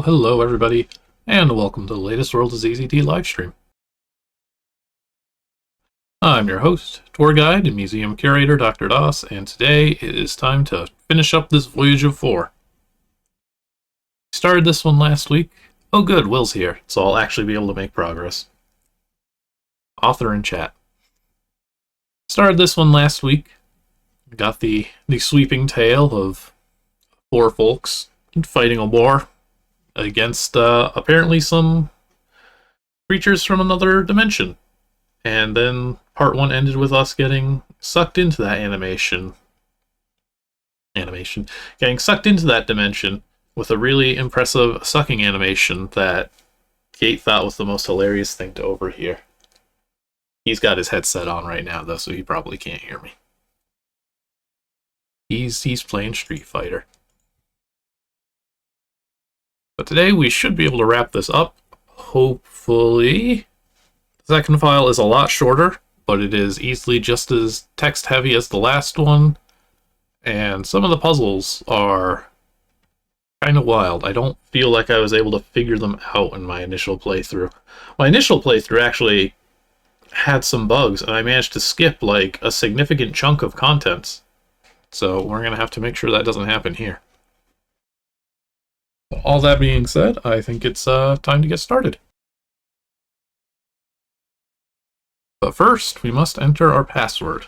Hello everybody, and welcome to the latest World of ZZT livestream. I'm your host, tour guide, and museum curator, Dr. Doss, and today it is time to finish up this Voyage of 4. Started this one last week. Oh good, Will's here, so I'll actually be able to make progress. Author in chat. Started this one last week. Got the sweeping tale of 4 folks fighting a war against apparently some creatures from another dimension. And then part 1 ended with us getting sucked into that getting sucked into that dimension with a really impressive sucking animation that Kate thought was the most hilarious thing to overhear. He's got his headset on right now though, so he probably can't hear me. He's playing Street Fighter. But today we should be able to wrap this up, hopefully. The second file is a lot shorter, but it is easily just as text heavy as the last one, and some of the puzzles are kind of wild. I don't feel like I was able to figure them out in my initial playthrough. My initial playthrough actually had some bugs, and I managed to skip like a significant chunk of contents. So we're going to have to make sure that doesn't happen here. All that being said, I think it's time to get started. But first, we must enter our password,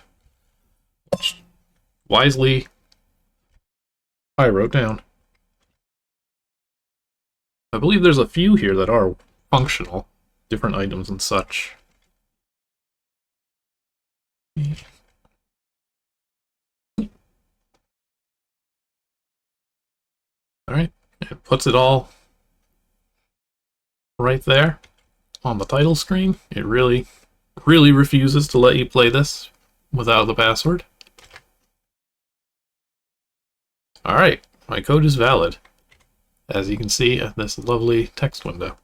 which wisely I wrote down. I believe there's a few here that are functional, different items and such. Alright. It puts it all right there on the title screen. It really refuses to let you play this without the password. Alright, my code is valid, as you can see at this lovely text window.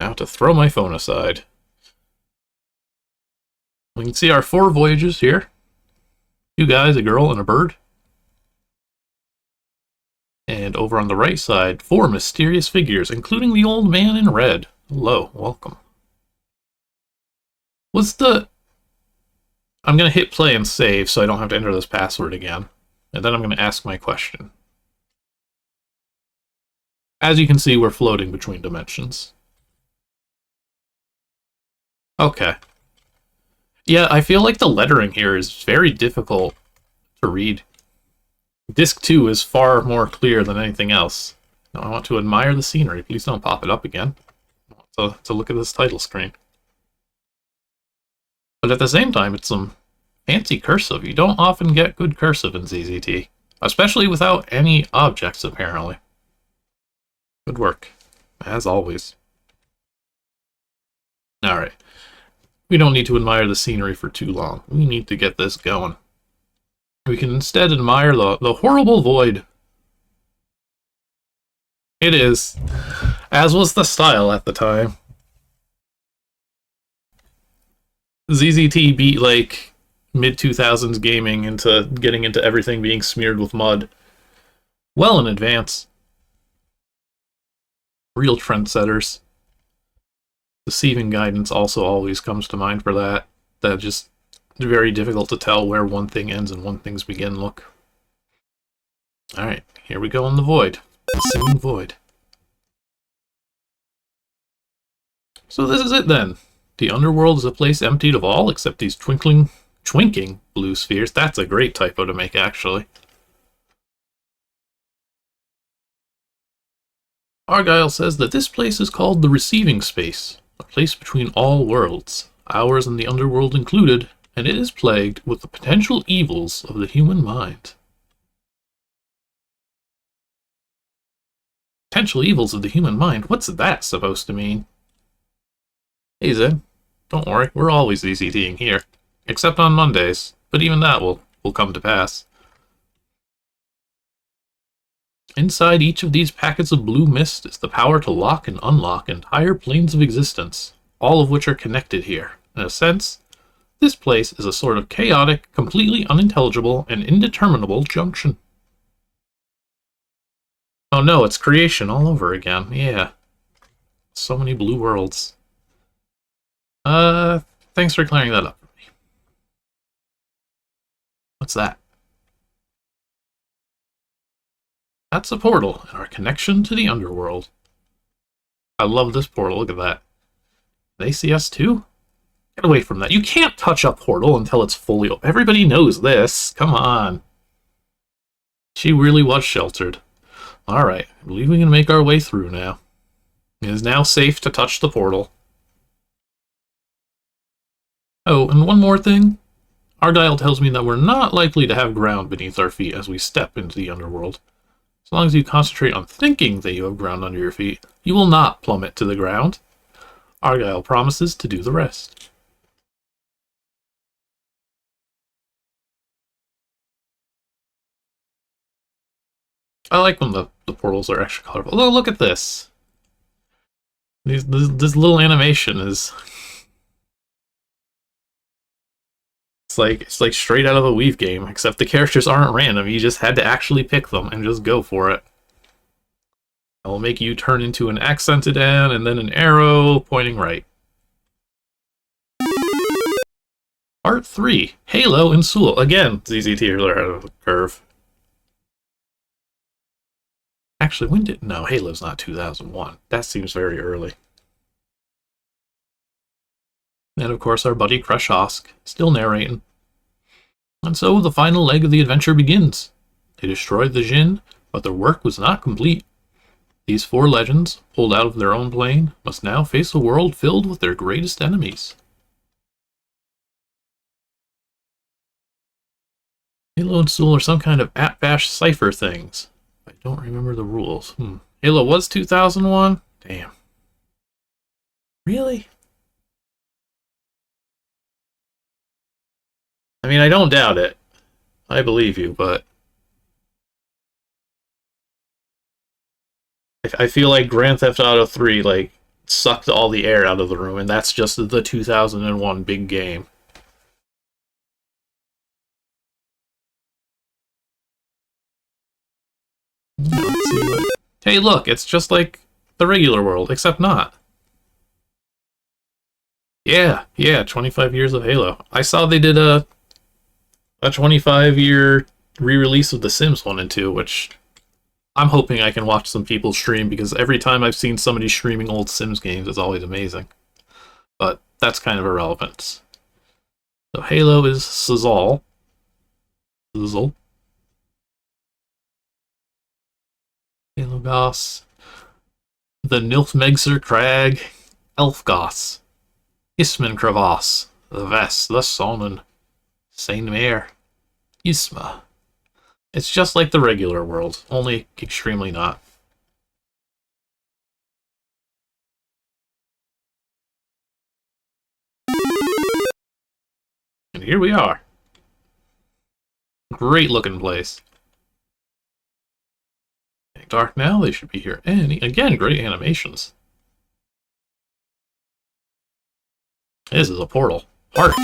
Now to throw my phone aside. We can see our 4 voyages here. 2 guys, a girl, and a bird. And over on the right side, 4 mysterious figures, including the old man in red. Hello, welcome. I'm going to hit play and save so I don't have to enter this password again. And then I'm going to ask my question. As you can see, we're floating between dimensions. Okay. Yeah, I feel like the lettering here is very difficult to read. Disc 2 is far more clear than anything else. Now I want to admire the scenery. Please don't pop it up again. I want to look at this title screen. But at the same time, it's some fancy cursive. You don't often get good cursive in ZZT, especially without any objects, apparently. Good work, as always. Alright. We don't need to admire the scenery for too long. We need to get this going. We can instead admire the horrible void. It is, as was the style at the time. ZZT beat like mid-2000s gaming into getting into everything being smeared with mud well in advance. Real trendsetters. Deceiving guidance also always comes to mind for that. That just very difficult to tell where one thing ends and one thing's begin look. Alright, here we go in the void. The singing void. So this is it then. The underworld is a place emptied of all except these twinking blue spheres. That's a great typo to make, actually. Argyle says that this place is called the receiving space. A place between all worlds, ours and the underworld included, and it is plagued with the potential evils of the human mind. Potential evils of the human mind? What's that supposed to mean? Hey Zed, don't worry, we're always ZZTing here. Except on Mondays, but even that will come to pass. Inside each of these packets of blue mist is the power to lock and unlock entire planes of existence, all of which are connected here. In a sense, This place is a sort of chaotic, completely unintelligible, and indeterminable junction. Oh no, it's creation all over again. Yeah. So many blue worlds. Thanks for clearing that up for me. What's that? That's a portal, and our connection to the underworld. I love this portal, look at that. They see us too? Get away from that. You can't touch a portal until it's fully open. Everybody knows this. Come on. She really was sheltered. Alright, I believe we can make our way through now. It is now safe to touch the portal. Oh, and one more thing. Argyle tells me that we're not likely to have ground beneath our feet as we step into the underworld. As long as you concentrate on thinking that you have ground under your feet, you will not plummet to the ground. Argyle promises to do the rest. I like when the portals are extra colorful. Oh, look at this. This little animation is... It's like straight out of a Weave game, except the characters aren't random. You just had to actually pick them and just go for it. It will make you turn into an accented N and then an arrow pointing right. Part 3, Halo and Soul. Again, ZZT are ahead of the curve. Actually, when did... No, Halo's not 2001. That seems very early. And of course our buddy Crush Hosk, still narrating. And so the final leg of the adventure begins. They destroyed the Jinn, but their work was not complete. These 4 legends, pulled out of their own plane, must now face a world filled with their greatest enemies. Halo and Soul are some kind of at-bash cipher things. I don't remember the rules. Halo was 2001? Damn. Really? I mean, I don't doubt it. I believe you, but... I feel like Grand Theft Auto 3, like, sucked all the air out of the room, and that's just the 2001 big game. Let's see what... Hey, look, it's just like the regular world, except not. Yeah, 25 years of Halo. I saw they did a 25-year re-release of The Sims 1 and 2, which I'm hoping I can watch some people stream, because every time I've seen somebody streaming old Sims games, it's always amazing. But that's kind of irrelevant. So Halo is Sizzle. Halo Goss. The Nilfmegser Crag. Elfgoss. Isman Kravas. The Vest. The Sonnen. Saint-Mare. Isma. It's just like the regular world, only extremely not. And here we are. Great looking place. Getting dark now, they should be here again, great animations. This is a portal. Hark!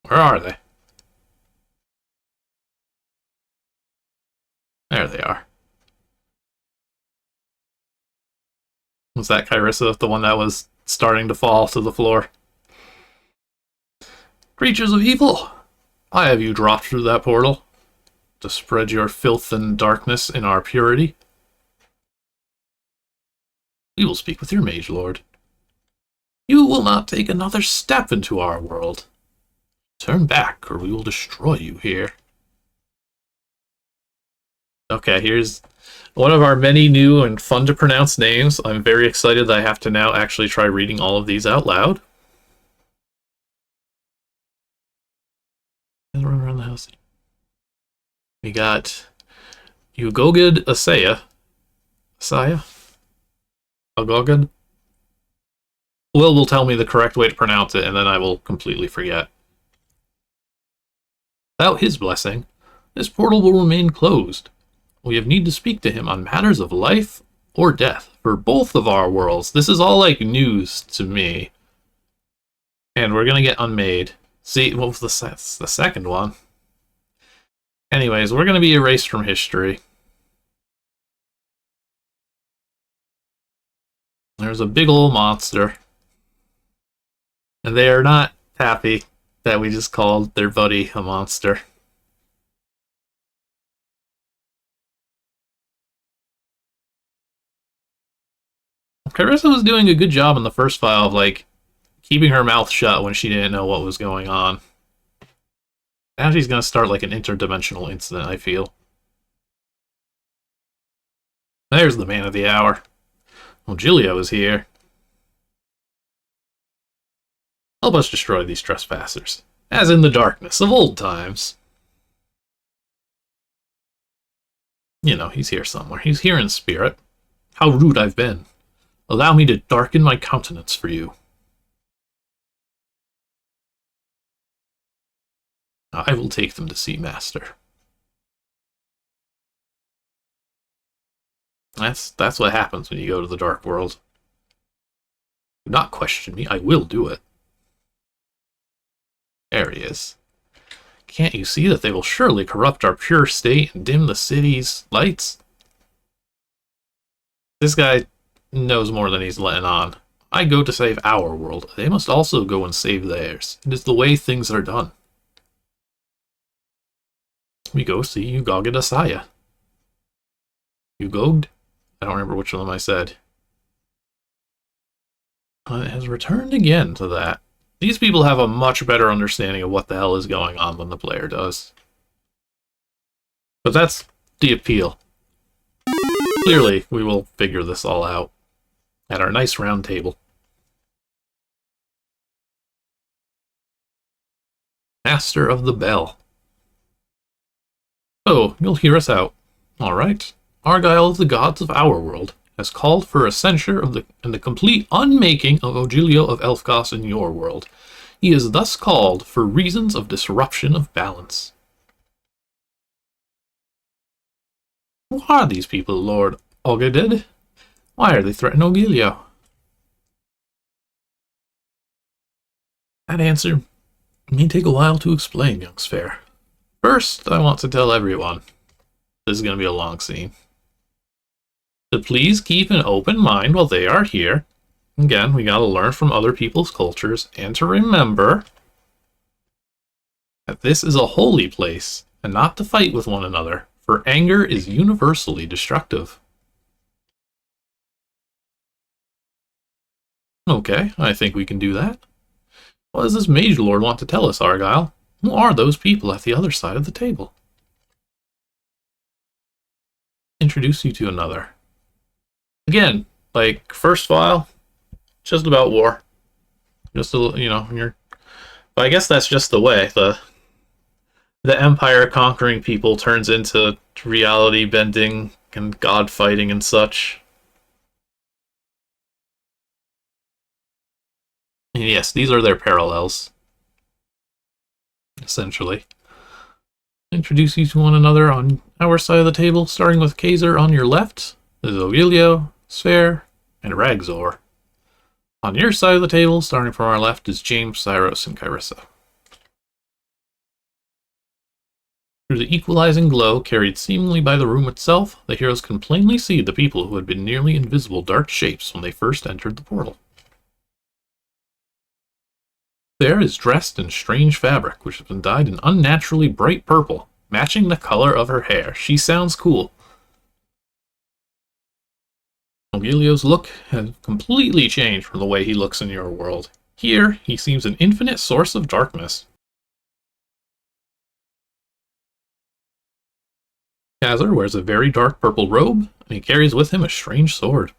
Where are they? There they are. Was that Kyrissa, the one that was starting to fall to the floor? Creatures of evil! I have you dropped through that portal to spread your filth and darkness in our purity. We will speak with your mage lord. You will not take another step into our world. Turn back, or we will destroy you here. Okay, here's one of our many new and fun-to-pronounce names. I'm very excited that I have to now actually try reading all of these out loud. And run around the house. We got Ugogid Asaya. Ugogid? Will tell me the correct way to pronounce it, and then I will completely forget. Without his blessing, this portal will remain closed. We have need to speak to him on matters of life or death for both of our worlds. This is all like news to me. And we're gonna get unmade. See, what was the second one? Anyways, we're gonna be erased from history. There's a big old monster. And they are not happy that we just called their buddy a monster. Carissa was doing a good job in the first file of, like, keeping her mouth shut when she didn't know what was going on. Now she's gonna start, like, an interdimensional incident, I feel. There's the man of the hour. Ogilio is here. Help us destroy these trespassers, as in the darkness of old times. You know, he's here somewhere. He's here in spirit. How rude I've been. Allow me to darken my countenance for you. I will take them to see Master. That's what happens when you go to the Dark World. Do not question me, I will do it. There he is. Can't you see that they will surely corrupt our pure state and dim the city's lights? This guy knows more than he's letting on. I go to save our world. They must also go and save theirs. It is the way things are done. We go see Ugog and Asaya. Ugoged? I don't remember which one I said. It has returned again to that. These people have a much better understanding of what the hell is going on than the player does. But that's the appeal. Clearly, we will figure this all out at our nice round table. Master of the Bell. Oh, you'll hear us out. All right. Argyle of the gods of our world has called for a censure of the complete unmaking of Ogilio of Elfgoss in your world. He is thus called for reasons of disruption of balance. Who are these people, Lord Ogilio? Why are they threatening Ogilio? That answer may take a while to explain, young Sphere. First, I want to tell everyone, this is going to be a long scene, to please keep an open mind while they are here. Again, we gotta learn from other people's cultures, and to remember that this is a holy place, and not to fight with one another, for anger is universally destructive. Okay, I think we can do that. What does this Mage Lord want to tell us, Argyle? Who are those people at the other side of the table? Introduce you to another. Again, like, first file, just about war. Just, you're... But I guess that's just the way. The empire conquering people turns into reality bending and god fighting and such. And yes, these are their parallels. Essentially. Introduce you to one another on our side of the table, starting with Kaiser on your left. There's Ogilio, Sphere, and Ragzor. On your side of the table, starting from our left, is James, Cyros, and Carissa. Through the equalizing glow carried seemingly by the room itself, the heroes can plainly see the people who had been nearly invisible dark shapes when they first entered the portal. There is dressed in strange fabric, which has been dyed an unnaturally bright purple, matching the color of her hair. She sounds cool. Ogilio's look has completely changed from the way he looks in your world. Here, he seems an infinite source of darkness. Kazar wears a very dark purple robe, and he carries with him a strange sword.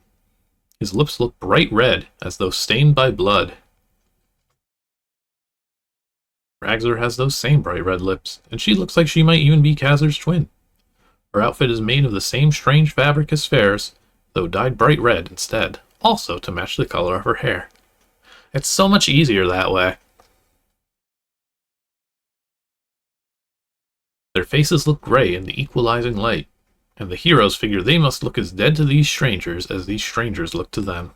His lips look bright red, as though stained by blood. Ragzor has those same bright red lips, and she looks like she might even be Kazar's twin. Her outfit is made of the same strange fabric as Sphere's, though dyed bright red instead, also to match the color of her hair. It's so much easier that way. Their faces look gray in the equalizing light, and the heroes figure they must look as dead to these strangers as these strangers look to them.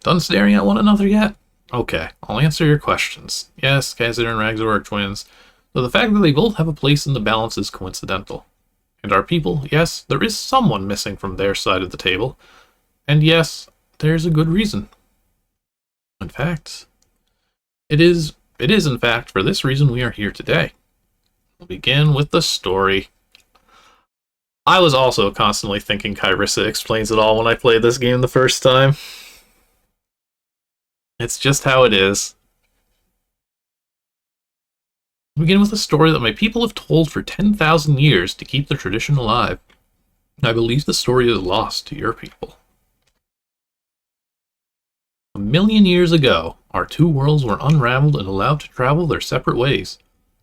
Done staring at one another yet? Okay, I'll answer your questions. Yes, Kaiser and Ragzor are twins, though the fact that they both have a place in the balance is coincidental. And our people, yes, there is someone missing from their side of the table, and yes, there's a good reason. In fact, it is in fact for this reason we are here today. We'll begin with the story. I was also constantly thinking Kyrissa explains it all when I played this game the first time. It's just how it is. We begin with a story that my people have told for 10,000 years to keep the tradition alive. I believe the story is lost to your people. 1,000,000 years ago, our two worlds were unraveled and allowed to travel their separate ways.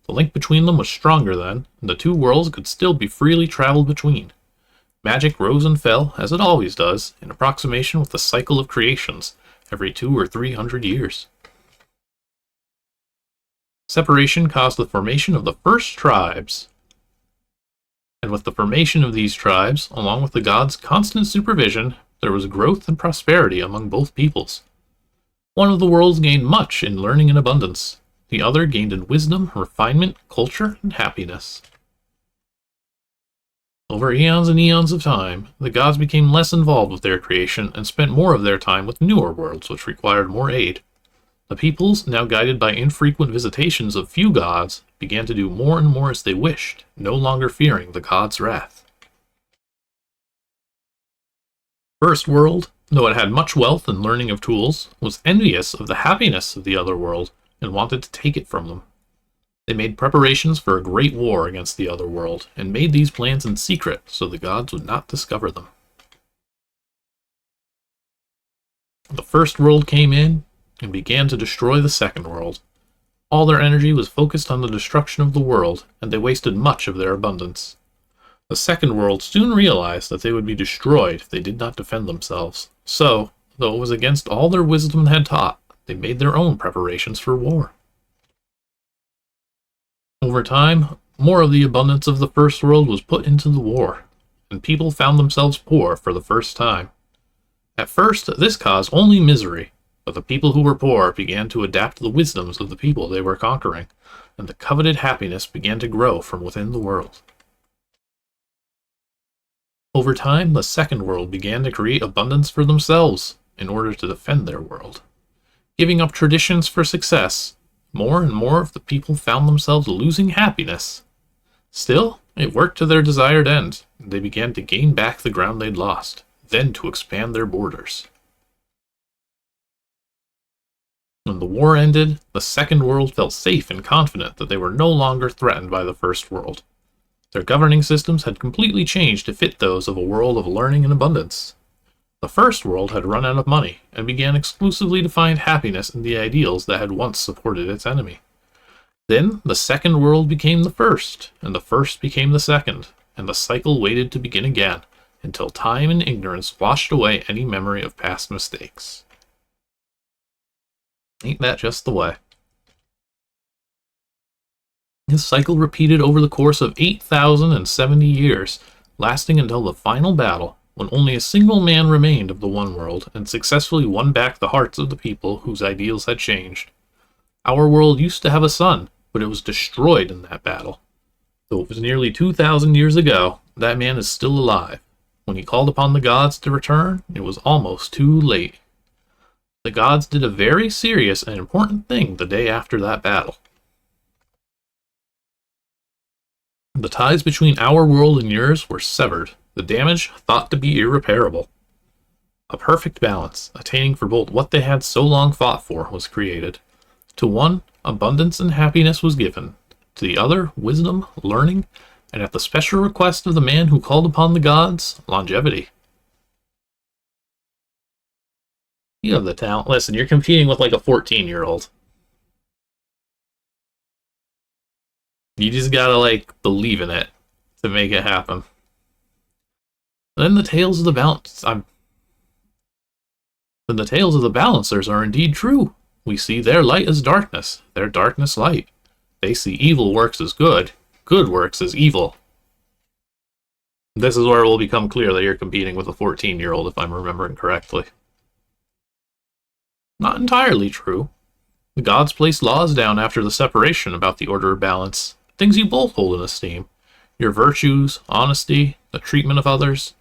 The link between them was stronger then, and the two worlds could still be freely traveled between. Magic rose and fell, as it always does, in approximation with the cycle of creations, every 200 or 300 years. Separation caused the formation of the first tribes. And with the formation of these tribes, along with the gods' constant supervision, there was growth and prosperity among both peoples. One of the worlds gained much in learning and abundance. The other gained in wisdom, refinement, culture, and happiness. Over eons and eons of time, the gods became less involved with their creation and spent more of their time with newer worlds which required more aid. The peoples, now guided by infrequent visitations of few gods, began to do more and more as they wished, no longer fearing the gods' wrath. First world, though it had much wealth and learning of tools, was envious of the happiness of the other world and wanted to take it from them. They made preparations for a great war against the other world, and made these plans in secret so the gods would not discover them. The first world came in and began to destroy the second world. All their energy was focused on the destruction of the world, and they wasted much of their abundance. The second world soon realized that they would be destroyed if they did not defend themselves. So, though it was against all their wisdom had taught, they made their own preparations for war. Over time, more of the abundance of the first world was put into the war, and people found themselves poor for the first time. At first, this caused only misery, but the people who were poor began to adapt the wisdoms of the people they were conquering, and the coveted happiness began to grow from within the world. Over time, the second world began to create abundance for themselves in order to defend their world. Giving up traditions for success, more and more of the people found themselves losing happiness. Still, it worked to their desired end, and they began to gain back the ground they'd lost, then to expand their borders. When the war ended, the second world felt safe and confident that they were no longer threatened by the first world. Their governing systems had completely changed to fit those of a world of learning and abundance. The first world had run out of money, and began exclusively to find happiness in the ideals that had once supported its enemy. Then the second world became the first, and the first became the second, and the cycle waited to begin again, until time and ignorance washed away any memory of past mistakes. Ain't that just the way? This cycle repeated over the course of 8,070 years, lasting until the final battle, when only a single man remained of the one world, and successfully won back the hearts of the people whose ideals had changed. Our world used to have a sun, but it was destroyed in that battle. Though it was nearly 2,000 years ago, that man is still alive. When he called upon the gods to return, it was almost too late. The gods did a very serious and important thing the day after that battle. The ties between our world and yours were severed, the damage thought to be irreparable. A perfect balance, attaining for both what they had so long fought for, was created. To one, abundance and happiness was given. To the other, wisdom, learning, and at the special request of the man who called upon the gods, longevity. You have the talent. Listen, you're competing with like a 14-year-old. You just gotta, like, believe in it to make it happen. Then the tales of the balancers are indeed true. We see their light as darkness, their darkness light. They see evil works as good. good works as evil. This is where it will become clear that you're competing with a 14-year-old, if I'm remembering correctly. Not entirely true. The gods placed laws down after the separation about the order of balance, things you both hold in esteem. Your virtues, honesty, the treatment of others.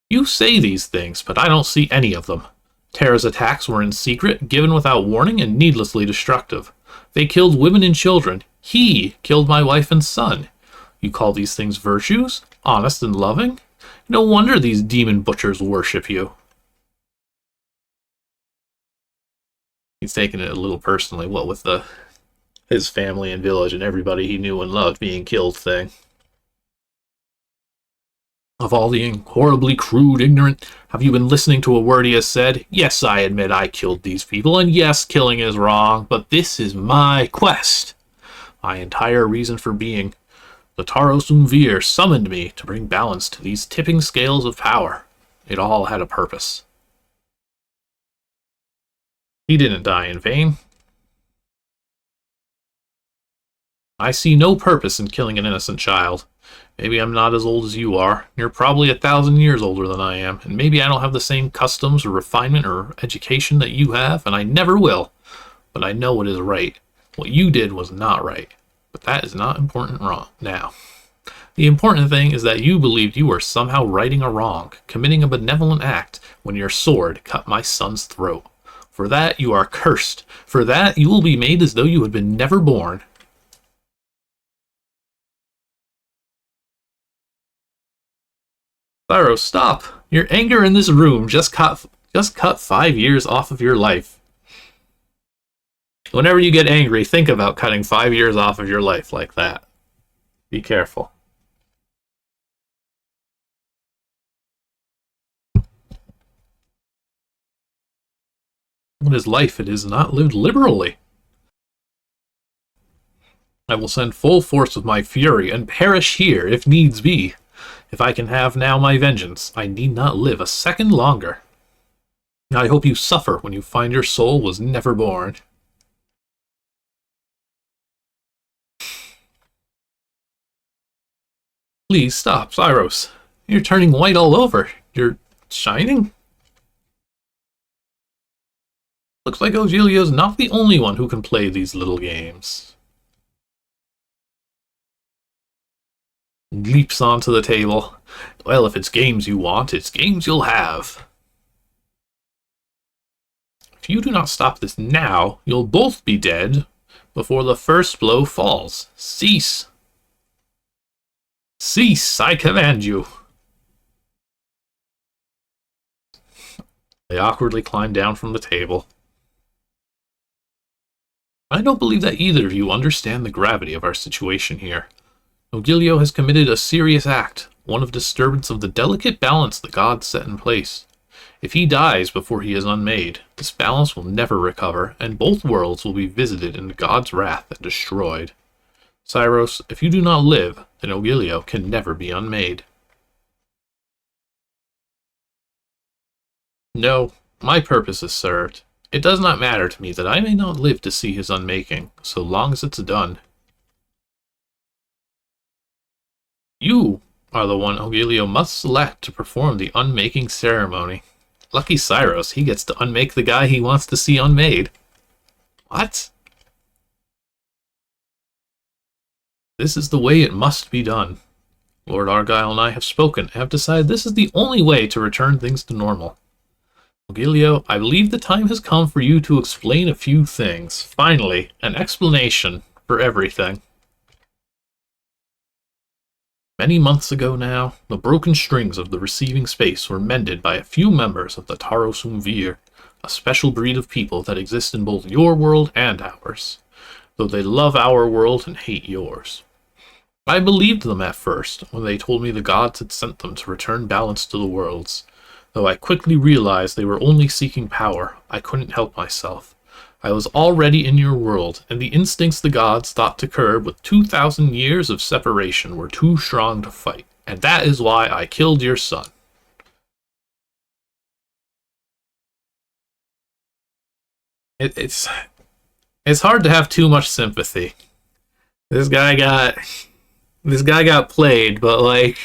You say these things, but I don't see any of them. Terra's attacks were in secret, given without warning, and needlessly destructive. They killed women and children. He killed my wife and son. You call these things virtues? Honest and loving? No wonder these demon butchers worship you. He's taking it a little personally, what with his family and village and everybody he knew and loved being killed thing. Of all the horribly crude, ignorant, have you been listening to a word he has said? Yes, I admit I killed these people, and yes, killing is wrong, but this is my quest. My entire reason for being. The Taros Umvir summoned me to bring balance to these tipping scales of power. It all had a purpose. He didn't die in vain. I see no purpose in killing an innocent child. Maybe I'm not as old as you are. You're probably 1,000 years older than I am, and maybe I don't have the same customs or refinement or education that you have, and I never will. But I know what is right. What you did was not right. But that is not important wrong now. The important thing is that you believed you were somehow righting a wrong, committing a benevolent act, when your sword cut my son's throat. For that you are cursed. For that you will be made as though you had been never born. Cyros, stop! Your anger in this room just cut 5 years off of your life. Whenever you get angry, think about cutting 5 years off of your life like that. Be careful. In his life it is not lived liberally. I will send full force of my fury and perish here if needs be. If I can have now my vengeance, I need not live a second longer. I hope you suffer when you find your soul was never born. Please stop, Cyros. You're turning white all over. You're shining? Looks like Ogilio's not the only one who can play these little games. Leaps onto the table. Well, if it's games you want, it's games you'll have. If you do not stop this now, you'll both be dead before the first blow falls. Cease! Cease, I command you! They awkwardly climb down from the table. I don't believe that either of you understand the gravity of our situation here. Ogilio has committed a serious act, one of disturbance of the delicate balance the gods set in place. If he dies before he is unmade, this balance will never recover, and both worlds will be visited in God's wrath and destroyed. Cyros, if you do not live, then Ogilio can never be unmade. No, my purpose is served. It does not matter to me that I may not live to see his unmaking, so long as it's done. You are the one Ogilio must select to perform the unmaking ceremony. Lucky Cyros, he gets to unmake the guy he wants to see unmade. What? This is the way it must be done. Lord Argyle and I have spoken and have decided this is the only way to return things to normal. Ogilio, I believe the time has come for you to explain a few things. Finally, an explanation for everything. Many months ago now, the broken strings of the receiving space were mended by a few members of the Taros Umvir, a special breed of people that exist in both your world and ours, though they love our world and hate yours. I believed them at first, when they told me the gods had sent them to return balance to the worlds. Though I quickly realized they were only seeking power, I couldn't help myself. I was already in your world, and the instincts the gods thought to curb with 2,000 years of separation were too strong to fight, and that is why I killed your son. It's hard to have too much sympathy. This guy got played, but like,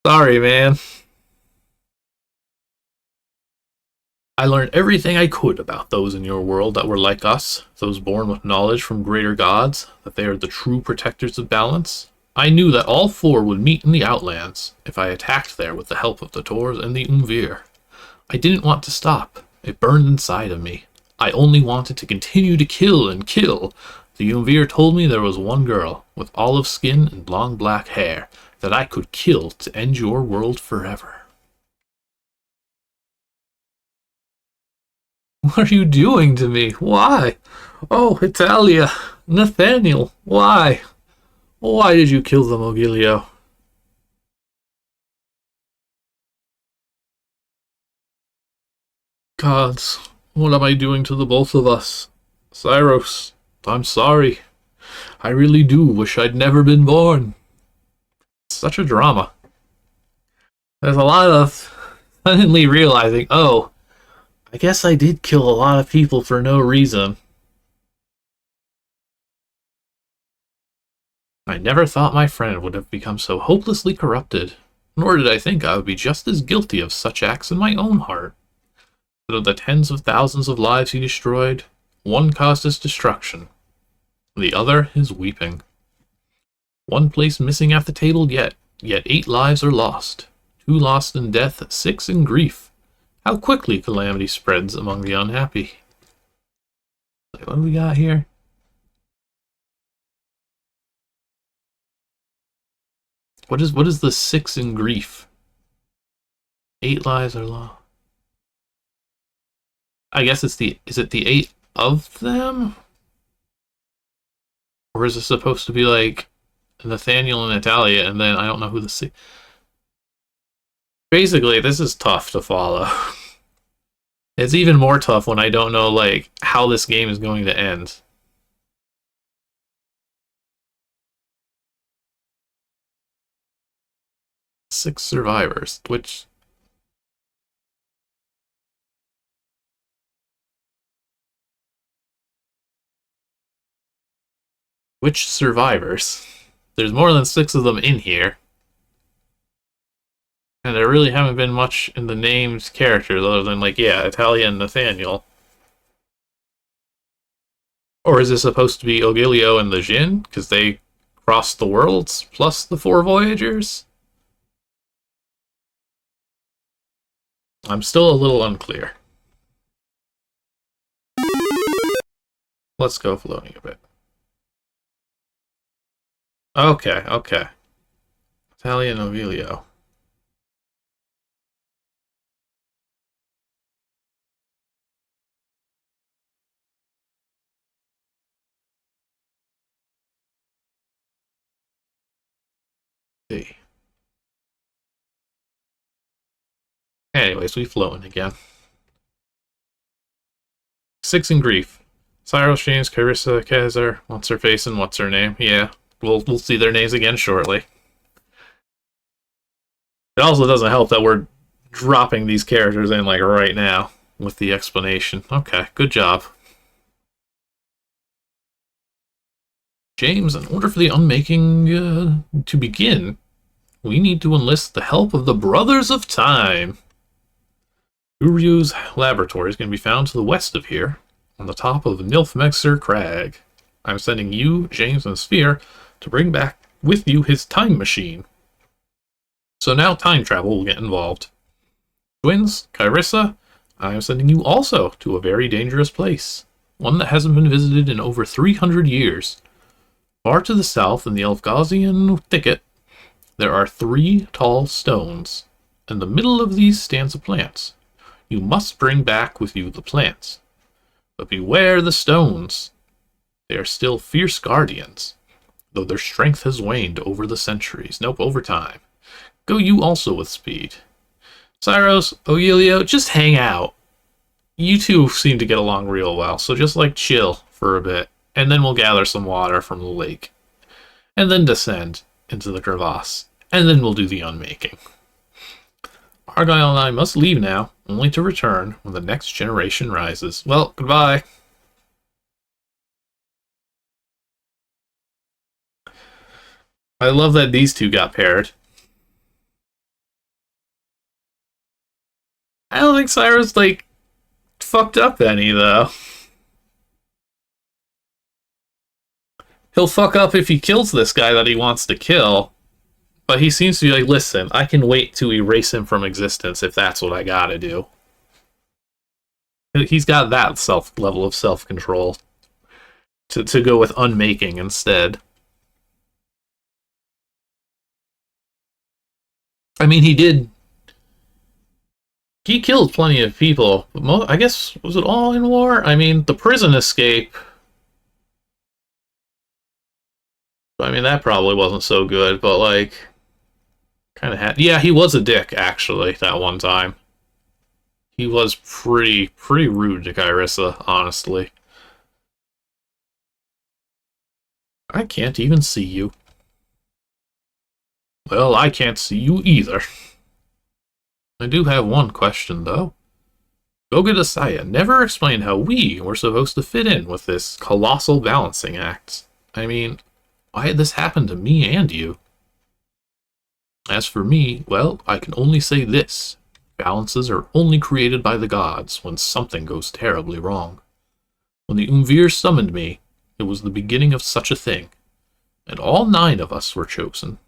sorry, man. I learned everything I could about those in your world that were like us, those born with knowledge from greater gods, that they are the true protectors of balance. I knew that all four would meet in the Outlands, if I attacked there with the help of the Tors and the Umvir. I didn't want to stop. It burned inside of me. I only wanted to continue to kill and kill. The Umvir told me there was one girl, with olive skin and long black hair, that I could kill to end your world forever. What are you doing to me? Why? Oh, Italia! Nathaniel! Why? Why did you kill them, Ogilio? Gods, what am I doing to the both of us? Cyros, I'm sorry. I really do wish I'd never been born. Such a drama. There's a lot of suddenly realizing, oh, I guess I did kill a lot of people for no reason. I never thought my friend would have become so hopelessly corrupted, nor did I think I would be just as guilty of such acts in my own heart. But of the tens of thousands of lives he destroyed, one caused his destruction, the other his weeping. One place missing at the table yet 8 lives are lost, 2 lost in death, 6 in grief. How quickly calamity spreads among the unhappy. What do we got here? What is the 6 in grief? 8 lives are lost. I guess is it the 8 of them? Or is it supposed to be like Nathaniel and Natalia, and then I don't know who the 6... Basically, this is tough to follow. It's even more tough when I don't know, like, how this game is going to end. Six survivors, which... Which survivors? There's more than 6 of them in here. And there really haven't been much in the named characters other than, like, yeah, Italia and Nathaniel. Or is this supposed to be Ogilio and the Jinn? Because they crossed the worlds, plus the 4 Voyagers? I'm still a little unclear. Let's go floating a bit. Okay. Italia and Ogilio. See. Anyways, we floating again. 6 in grief. Cyros, James, Carissa, Kazar, what's her face and what's her name? Yeah, we'll see their names again shortly. It also doesn't help that we're dropping these characters in like right now with the explanation. Okay, good job. James, in order for the unmaking to begin, we need to enlist the help of the Brothers of Time. Uryu's laboratory can be found to the west of here, on the top of Nilfmexer Crag. I'm sending you, James, and Sphere to bring back with you his time machine. So now time travel will get involved. Twins, Carissa, I am sending you also to a very dangerous place, one that hasn't been visited in over 300 years. Far to the south in the Elfgazian thicket, there are 3 tall stones. In the middle of these stands a plant. You must bring back with you the plants. But beware the stones. They are still fierce guardians, though their strength has waned over the centuries. Nope, over time. Go you also with speed. Cyros, Ogilio, just hang out. You two seem to get along real well, so just like chill for a bit, and then we'll gather some water from the lake, and then descend into the crevasse, and then we'll do the unmaking. Argyle and I must leave now, only to return when the next generation rises. Well, goodbye. I love that these two got paired. I don't think Cyros, like, fucked up any, though. He'll fuck up if he kills this guy that he wants to kill, but he seems to be like, listen, I can wait to erase him from existence if that's what I gotta do. He's got that level of self-control to go with unmaking instead. I mean, he killed plenty of people. I guess, was it all in war? I mean, the prison escape, I mean, that probably wasn't so good, but, like, kind of had... Yeah, he was a dick, actually, that one time. He was pretty rude to Kyrissa, honestly. I can't even see you. Well, I can't see you either. I do have one question, though. Gogadasaya never explained how we were supposed to fit in with this colossal balancing act. I mean, why had this happen to me and you? As for me, well, I can only say this. Balances are only created by the gods when something goes terribly wrong. When the Umvir summoned me, it was the beginning of such a thing, and all 9 of us were chosen.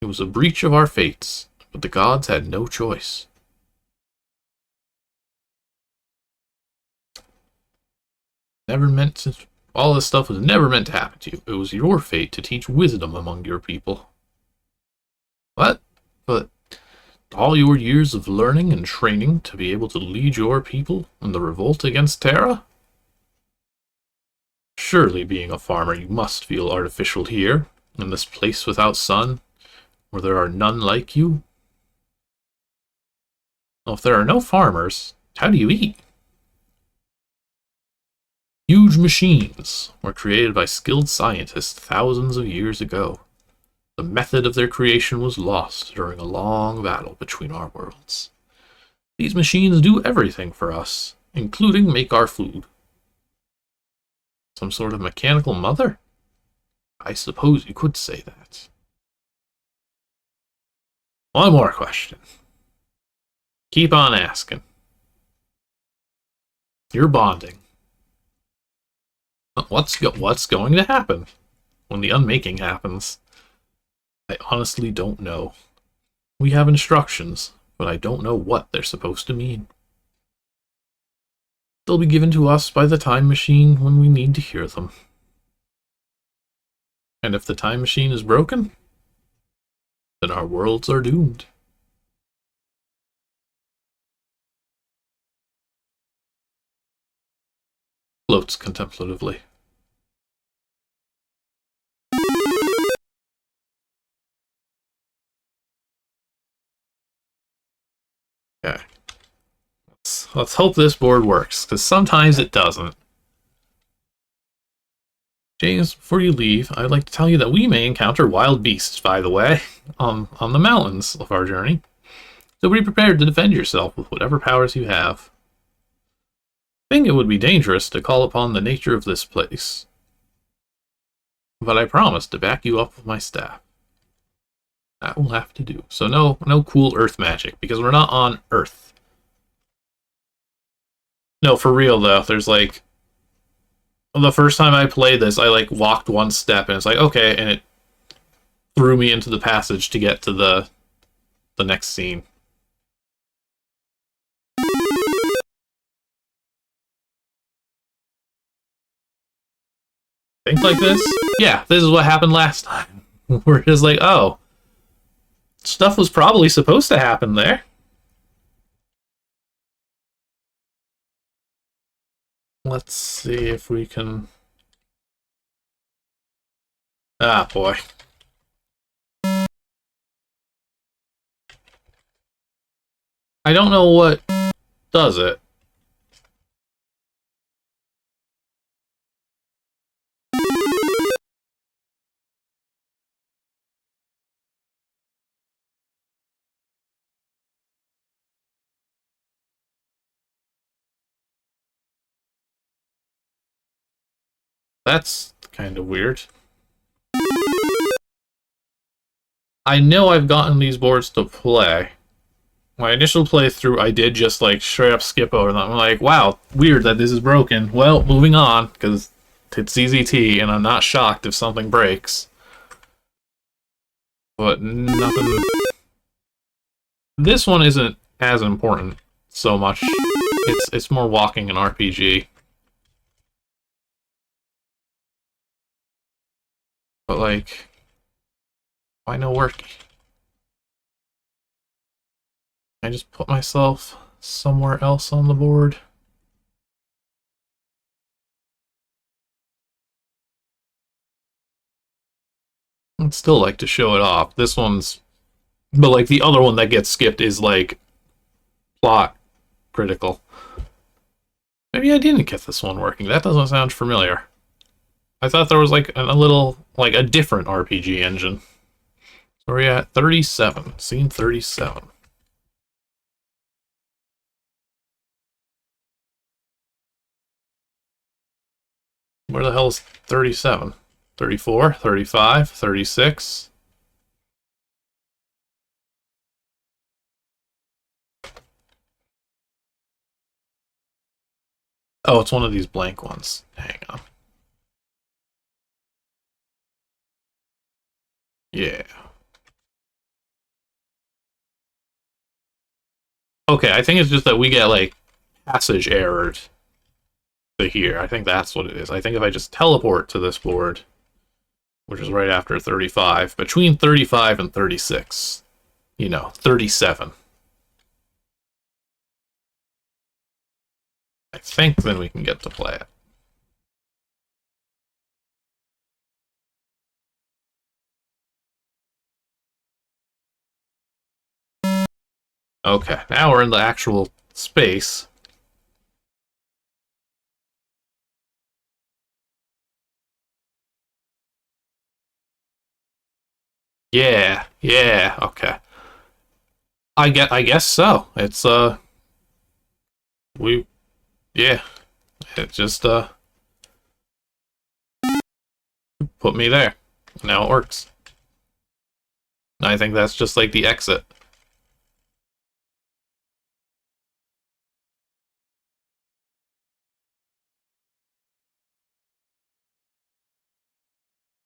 It was a breach of our fates, but the gods had no choice. Never meant to... All this stuff was never meant to happen to you. It was your fate to teach wisdom among your people. What? But all your years of learning and training to be able to lead your people in the revolt against Terra? Surely, being a farmer, you must feel artificial here, in this place without sun, where there are none like you. Well, if there are no farmers, how do you eat? Huge machines were created by skilled scientists thousands of years ago. The method of their creation was lost during a long battle between our worlds. These machines do everything for us, including make our food. Some sort of mechanical mother? I suppose you could say that. One more question. Keep on asking. You're bonding. What's going to happen when the unmaking happens? I honestly don't know. We have instructions, but I don't know what they're supposed to mean. They'll be given to us by the time machine when we need to hear them. And if the time machine is broken, then our worlds are doomed. Floats contemplatively. Okay. Let's hope this board works, because sometimes it doesn't. James, before you leave, I'd like to tell you that we may encounter wild beasts, by the way, on the mountains of our journey. So be prepared to defend yourself with whatever powers you have. I think it would be dangerous to call upon the nature of this place, but I promise to back you up with my staff. That will have to do. So no cool Earth magic, because we're not on Earth. No, for real though, there's like... The first time I played this, I like walked one step and it's like, okay, and it threw me into the passage to get to the next scene. Think like this? Yeah, this is what happened last time. We're just like, oh, stuff was probably supposed to happen there. Let's see if we can... Ah, boy. I don't know what does it. That's kind of weird. I know I've gotten these boards to play. My initial playthrough, I did just like straight up skip over them. I'm like, wow, weird that this is broken. Well, moving on, because it's ZZT, and I'm not shocked if something breaks. But nothing... This one isn't as important so much. It's more walking and RPG. But like, why no work? I just put myself somewhere else on the board. I'd still like to show it off. This one's... But like the other one that gets skipped is like plot critical. Maybe I didn't get this one working. That doesn't sound familiar. I thought there was like a little, like a different RPG engine. So we're at 37. Scene 37. Where the hell is 37? 34, 35, 36. Oh, it's one of these blank ones. Hang on. Yeah. Okay, I think it's just that we get, like, passage errors to here. I think that's what it is. I think if I just teleport to this board, which is right after 35, between 35 and 36, you know, 37. I think then we can get to play it. Okay, now we're in the actual space. Yeah, okay. I guess so. It's yeah. It just put me there. Now it works. I think that's just like the exit.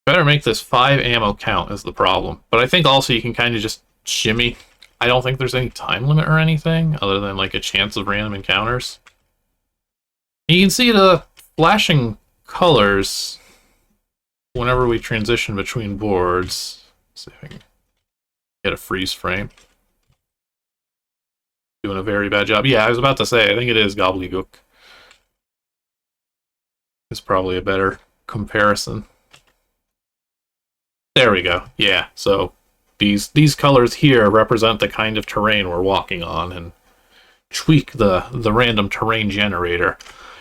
Better make this 5 ammo count is the problem. But I think also you can kind of just shimmy. I don't think there's any time limit or anything, other than like a chance of random encounters. You can see the flashing colors whenever we transition between boards. Let's see if I can get a freeze frame. Doing a very bad job. Yeah, I was about to say, I think it is gobbledygook. It's probably a better comparison. There we go. Yeah, so these colors here represent the kind of terrain we're walking on and tweak the random terrain generator.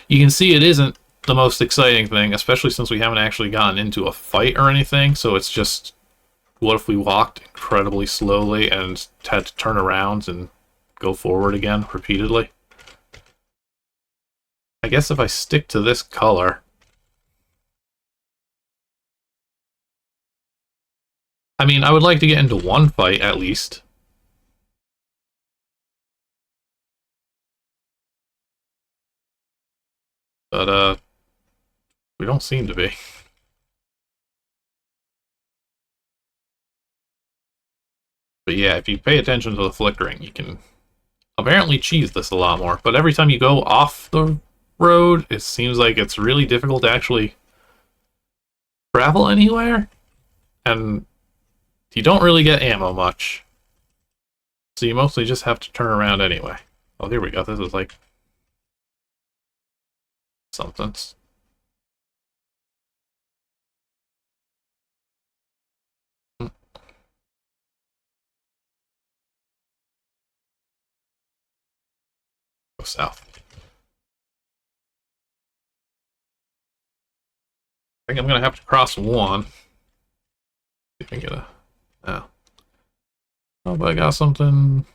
You can see it isn't the most exciting thing, especially since we haven't actually gotten into a fight or anything, so it's just, what if we walked incredibly slowly and had to turn around and go forward again repeatedly? I guess if I stick to this color... I mean, I would like to get into one fight, at least. But, we don't seem to be. But yeah, if you pay attention to the flickering, you can apparently cheese this a lot more. But every time you go off the road, it seems like it's really difficult to actually travel anywhere. And you don't really get ammo much. So you mostly just have to turn around anyway. Oh, here we go. This is like... something. Go south. I think I'm gonna have to cross one. See if I can get a... oh. Oh, but I got something...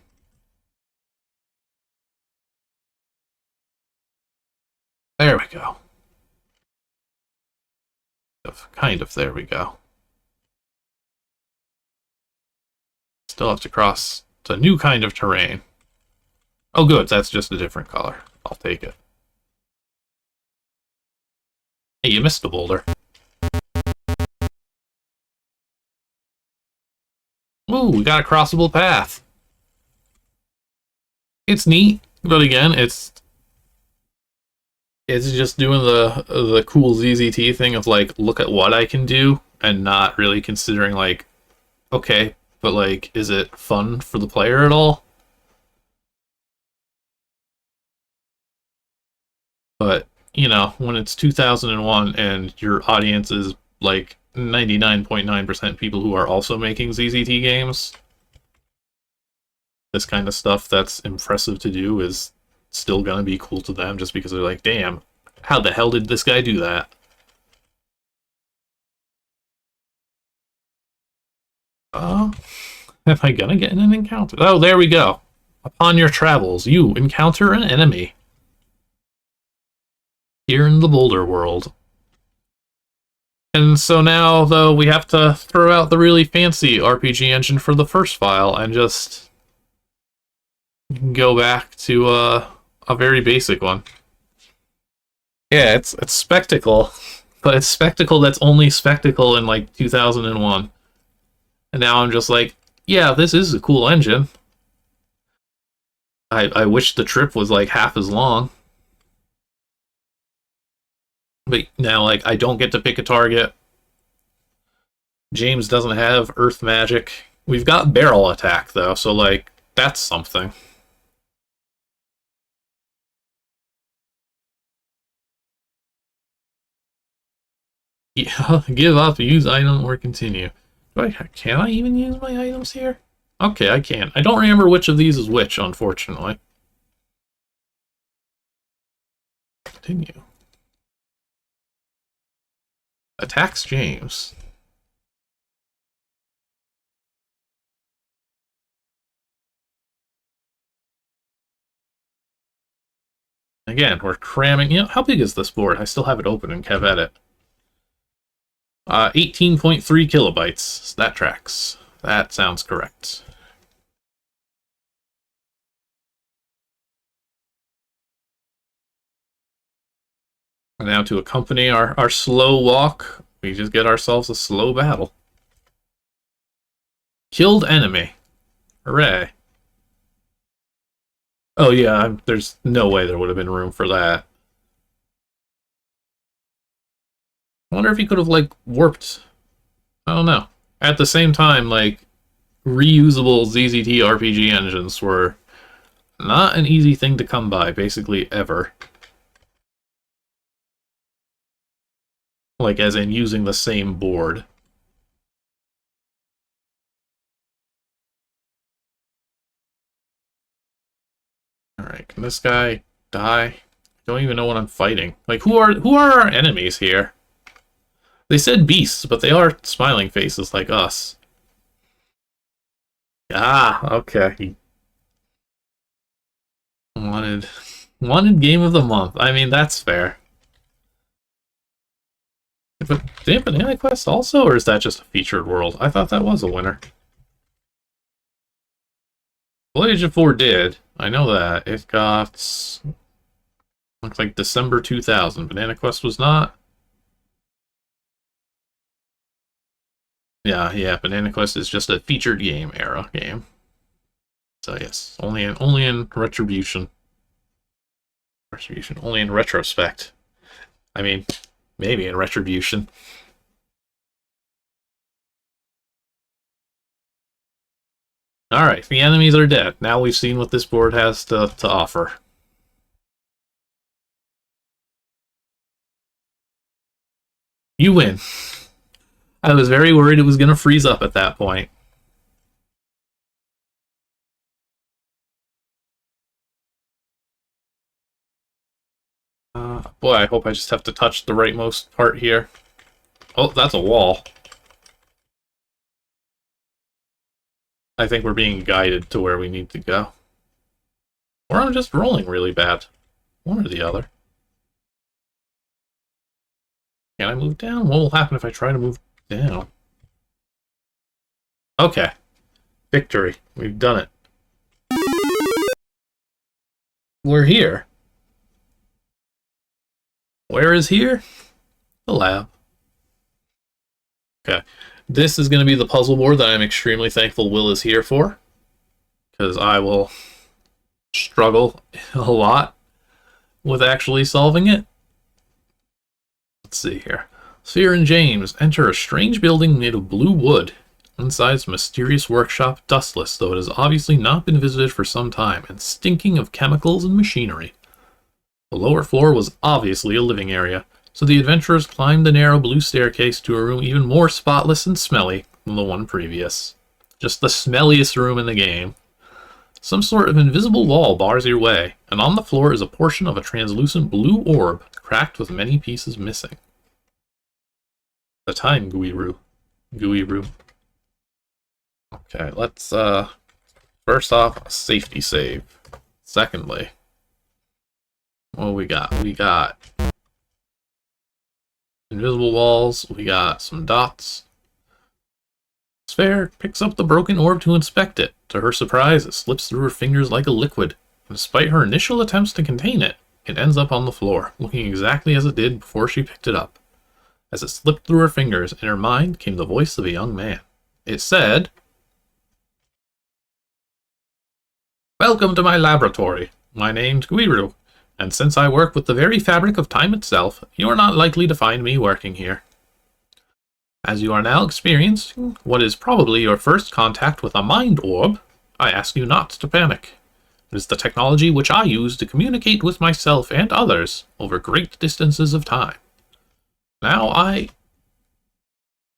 there we go. Kind of, there we go. Still have to cross to a new kind of terrain. Oh, good. That's just a different color. I'll take it. Hey, you missed a boulder. Ooh, we got a crossable path. It's neat, but again, it's just doing the cool ZZT thing of like, look at what I can do, and not really considering like, okay, but like, is it fun for the player at all? But, you know, when it's 2001 and your audience is like 99.9% people who are also making ZZT games, this kind of stuff that's impressive to do is still gonna be cool to them just because they're like, damn, how the hell did this guy do that? Am I gonna get in an encounter? Oh, there we go. Upon your travels, you encounter an enemy. Here in the Boulder world. And so now, though, we have to throw out the really fancy RPG engine for the first file and just go back to a very basic one. Yeah, it's spectacle, but it's spectacle that's only spectacle in like 2001. And now I'm just like, yeah, this is a cool engine. I wish the trip was like half as long. But now, like, I don't get to pick a target. James doesn't have earth magic. We've got barrel attack, though, so, like, that's something. Yeah, give up, use item, or continue. Can I even use my items here? Okay, I can. I don't remember which of these is which, unfortunately. Continue. Attacks James. Again, we're cramming. You know, how big is this board? I still have it open in KevEdit. 18.3 kilobytes. That tracks. That sounds correct. And now to accompany our slow walk, we just get ourselves a slow battle. Killed enemy. Hooray. Oh yeah, there's no way there would have been room for that. I wonder if he could have, like, warped. I don't know. At the same time, like, reusable ZZT RPG engines were not an easy thing to come by, basically ever. Like, as in using the same board. Alright, can this guy die? I don't even know what I'm fighting. Like, who are our enemies here? They said beasts, but they are smiling faces like us. Ah, okay. Wanted game of the month. I mean, that's fair. But did Banana Quest also, or is that just a featured world? I thought that was a winner. Voyage of 4 did. I know that. It got... looks like December 2000. Banana Quest was not. Yeah, Banana Quest is just a featured game era game. So yes, only in Retribution. Retribution, only in retrospect. I mean, maybe in Retribution. Alright, the enemies are dead. Now we've seen what this board has to offer. You win. I was very worried it was going to freeze up at that point. Boy, I hope I just have to touch the rightmost part here. Oh, that's a wall. I think we're being guided to where we need to go. Or I'm just rolling really bad. One or the other. Can I move down? What will happen if I try to move down? Okay. Victory. We've done it. We're here. Where is here? The lab. Okay. This is going to be the puzzle board that I'm extremely thankful Will is here for, because I will struggle a lot with actually solving it. Let's see here. Sphere and James enter a strange building made of blue wood. Inside's mysterious workshop, dustless, though it has obviously not been visited for some time, and stinking of chemicals and machinery. The lower floor was obviously a living area, so the adventurers climbed the narrow blue staircase to a room even more spotless and smelly than the one previous. Just the smelliest room in the game. Some sort of invisible wall bars your way, and on the floor is a portion of a translucent blue orb, cracked with many pieces missing. The time gooey room. Okay, let's first off, safety save. Secondly, what we got? We got invisible walls, we got some dots. Sphere picks up the broken orb to inspect it. To her surprise, it slips through her fingers like a liquid. Despite her initial attempts to contain it, it ends up on the floor, looking exactly as it did before she picked it up. As it slipped through her fingers, in her mind came the voice of a young man. It said, "Welcome to my laboratory. My name's Guiru, and since I work with the very fabric of time itself, you are not likely to find me working here. As you are now experiencing what is probably your first contact with a mind orb, I ask you not to panic. It is the technology which I use to communicate with myself and others over great distances of time. The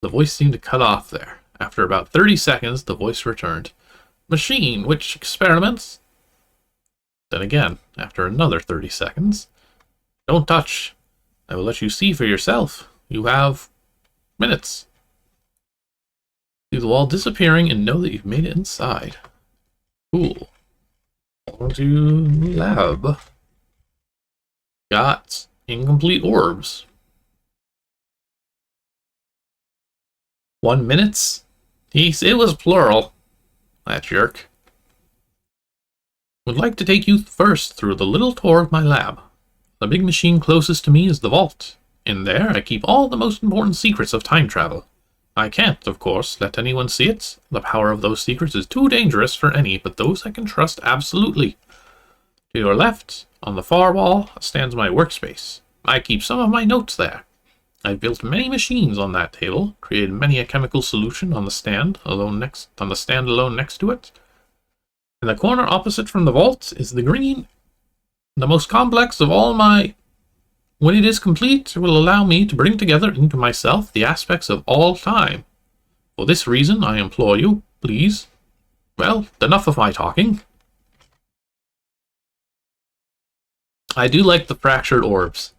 voice seemed to cut off there. After about 30 seconds, the voice returned. Machine, which experiments... Then again, after another 30 seconds, don't touch. I will let you see for yourself. You have minutes. See the wall disappearing and know that you've made it inside. Cool. On to lab. Got incomplete orbs. 1 minute? It was plural. That jerk. Would like to take you first through the little tour of my lab. The big machine closest to me is the vault. In there, I keep all the most important secrets of time travel. I can't, of course, let anyone see it. The power of those secrets is too dangerous for any but those I can trust absolutely. To your left, on the far wall, stands my workspace. I keep some of my notes there. I've built many machines on that table, created many a chemical solution on the stand alone next to it. In the corner opposite from the vault is the green, the most complex of all my... When it is complete, it will allow me to bring together into myself the aspects of all time. For this reason, I implore you, please... Well, enough of my talking. I do like the fractured orbs.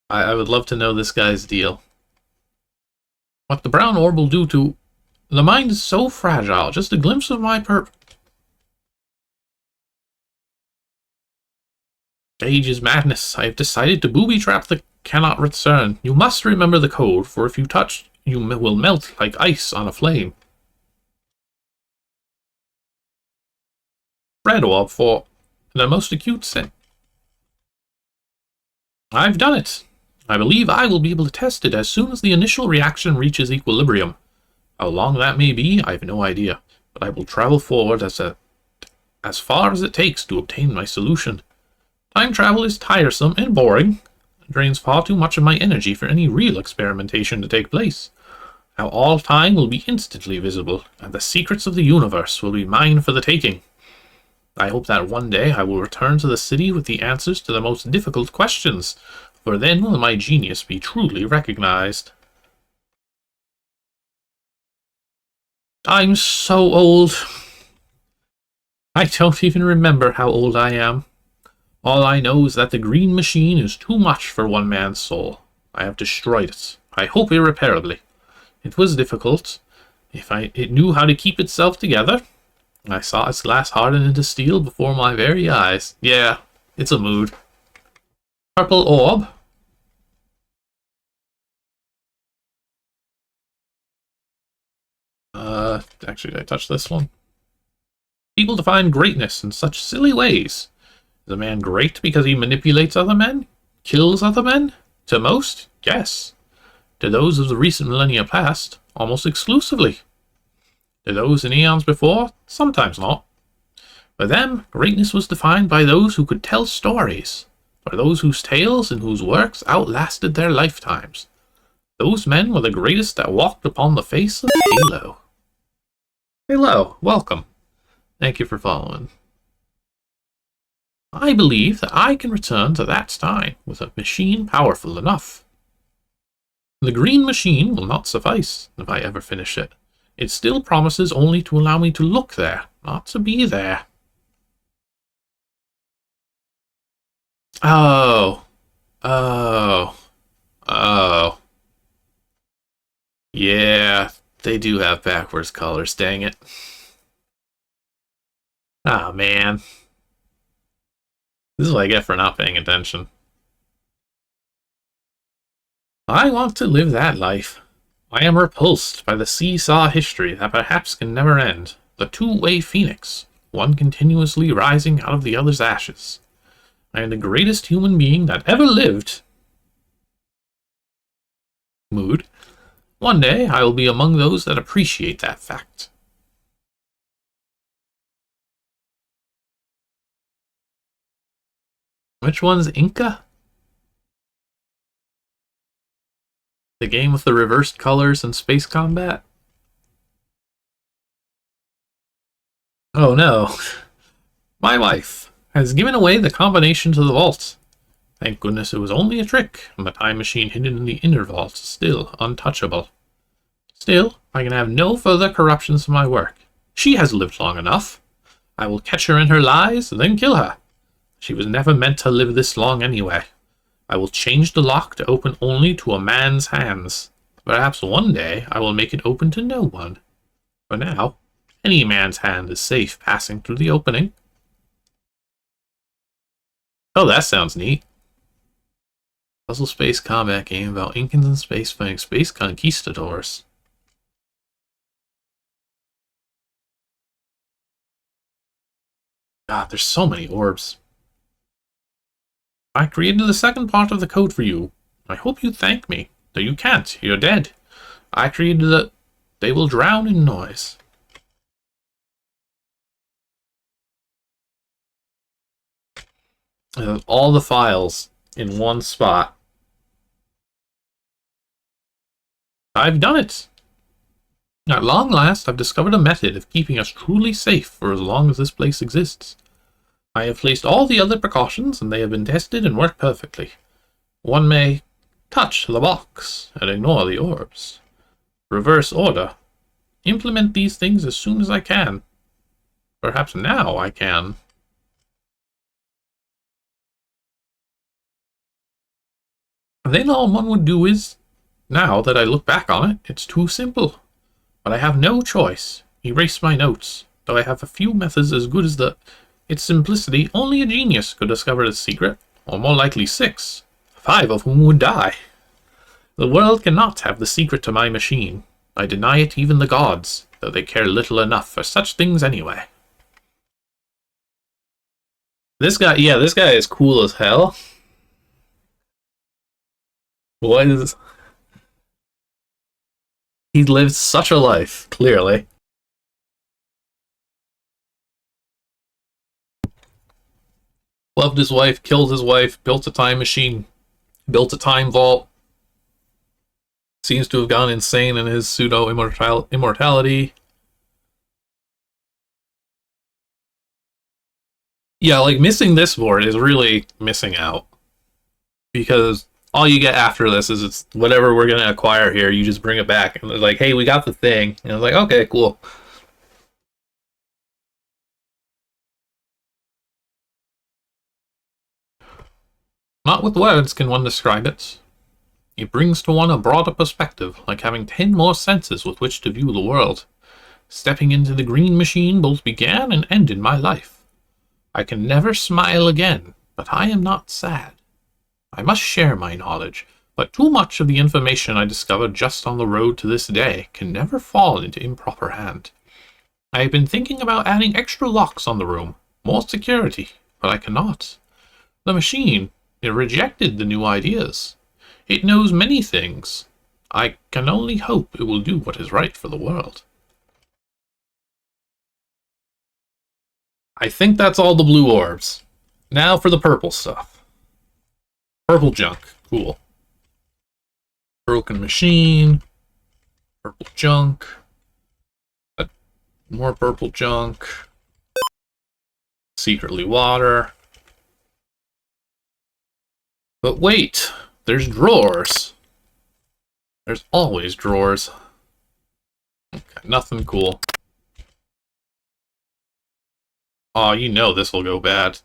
I would love to know this guy's deal. What the brown orb will do to... The mind is so fragile, just a glimpse of my Age is madness. I have decided to booby-trap the cannot return. You must remember the code, for if you touch, you will melt like ice on a flame. Red orb for the most acute sin. I've done it. I believe I will be able to test it as soon as the initial reaction reaches equilibrium. How long that may be, I have no idea, but I will travel forward as far as it takes to obtain my solution. Time travel is tiresome and boring. It drains far too much of my energy for any real experimentation to take place. Now all time will be instantly visible, and the secrets of the universe will be mine for the taking. I hope that one day I will return to the city with the answers to the most difficult questions, for then will my genius be truly recognized. I'm so old. I don't even remember how old I am. All I know is that the green machine is too much for one man's soul. I have destroyed it. I hope irreparably. It was difficult. It knew how to keep itself together. I saw its glass harden into steel before my very eyes. Yeah, it's a mood. Purple orb. Actually, did I touch this one? People define greatness in such silly ways. Is a man great because he manipulates other men? Kills other men? To most, yes. To those of the recent millennia past, almost exclusively. To those in eons before, sometimes not. For them, greatness was defined by those who could tell stories, by those whose tales and whose works outlasted their lifetimes. Those men were the greatest that walked upon the face of Halo. Hello, welcome. Thank you for following. I believe that I can return to that time with a machine powerful enough. The green machine will not suffice if I ever finish it. It still promises only to allow me to look there, not to be there. Oh. Yeah, they do have backwards colors, dang it. Ah, man. This is what I get for not paying attention. I want to live that life. I am repulsed by the seesaw history that perhaps can never end. The two-way phoenix, one continuously rising out of the other's ashes. I am the greatest human being that ever lived. Mood. One day I will be among those that appreciate that fact. Which one's Inca? The game with the reversed colors and space combat? Oh no. My wife has given away the combination to the vault. Thank goodness it was only a trick, and the time machine hidden in the inner vault is still untouchable. Still, I can have no further corruptions to my work. She has lived long enough. I will catch her in her lies, then kill her. She was never meant to live this long anyway. I will change the lock to open only to a man's hands. Perhaps one day I will make it open to no one. For now, any man's hand is safe passing through the opening. Oh, that sounds neat. Puzzle space combat game about Incans in space fighting space conquistadors. God, there's so many orbs. I created the second part of the code for you. I hope you thank me. Though you can't, you're dead. I created the... They will drown in noise. All the files in one spot. I've done it! At long last, I've discovered a method of keeping us truly safe for as long as this place exists. I have placed all the other precautions, and they have been tested and work perfectly. One may touch the box and ignore the orbs. Reverse order. Implement these things as soon as I can. Perhaps now I can. Then all one would do is, now that I look back on it, it's too simple. But I have no choice. Erase my notes, though I have a few methods as good as its simplicity. Only a genius could discover its secret, or more likely 6, 5 of whom would die. The world cannot have the secret to my machine. I deny it even the gods, though they care little enough for such things anyway. This guy is cool as hell. What is... He lived such a life, clearly. Loved his wife, killed his wife, built a time machine, built a time vault. Seems to have gone insane in his pseudo-immortality. Yeah, like, missing this board is really missing out. Because all you get after this is it's whatever we're going to acquire here, you just bring it back. And they're like, hey, we got the thing. And I was like, okay, cool. Not with words can one describe it. It brings to one a broader perspective, like having 10 more senses with which to view the world. Stepping into the green machine both began and ended my life. I can never smile again, but I am not sad. I must share my knowledge, but too much of the information I discovered just on the road to this day can never fall into improper hand. I have been thinking about adding extra locks on the room, more security, but I cannot. The machine, it rejected the new ideas. It knows many things. I can only hope it will do what is right for the world. I think that's all the blue orbs. Now for the purple stuff. Purple junk. Cool. Broken machine. Purple junk. More purple junk. Secretly water. But wait, there's drawers. There's always drawers. Okay, nothing cool. Oh, you know this will go bad.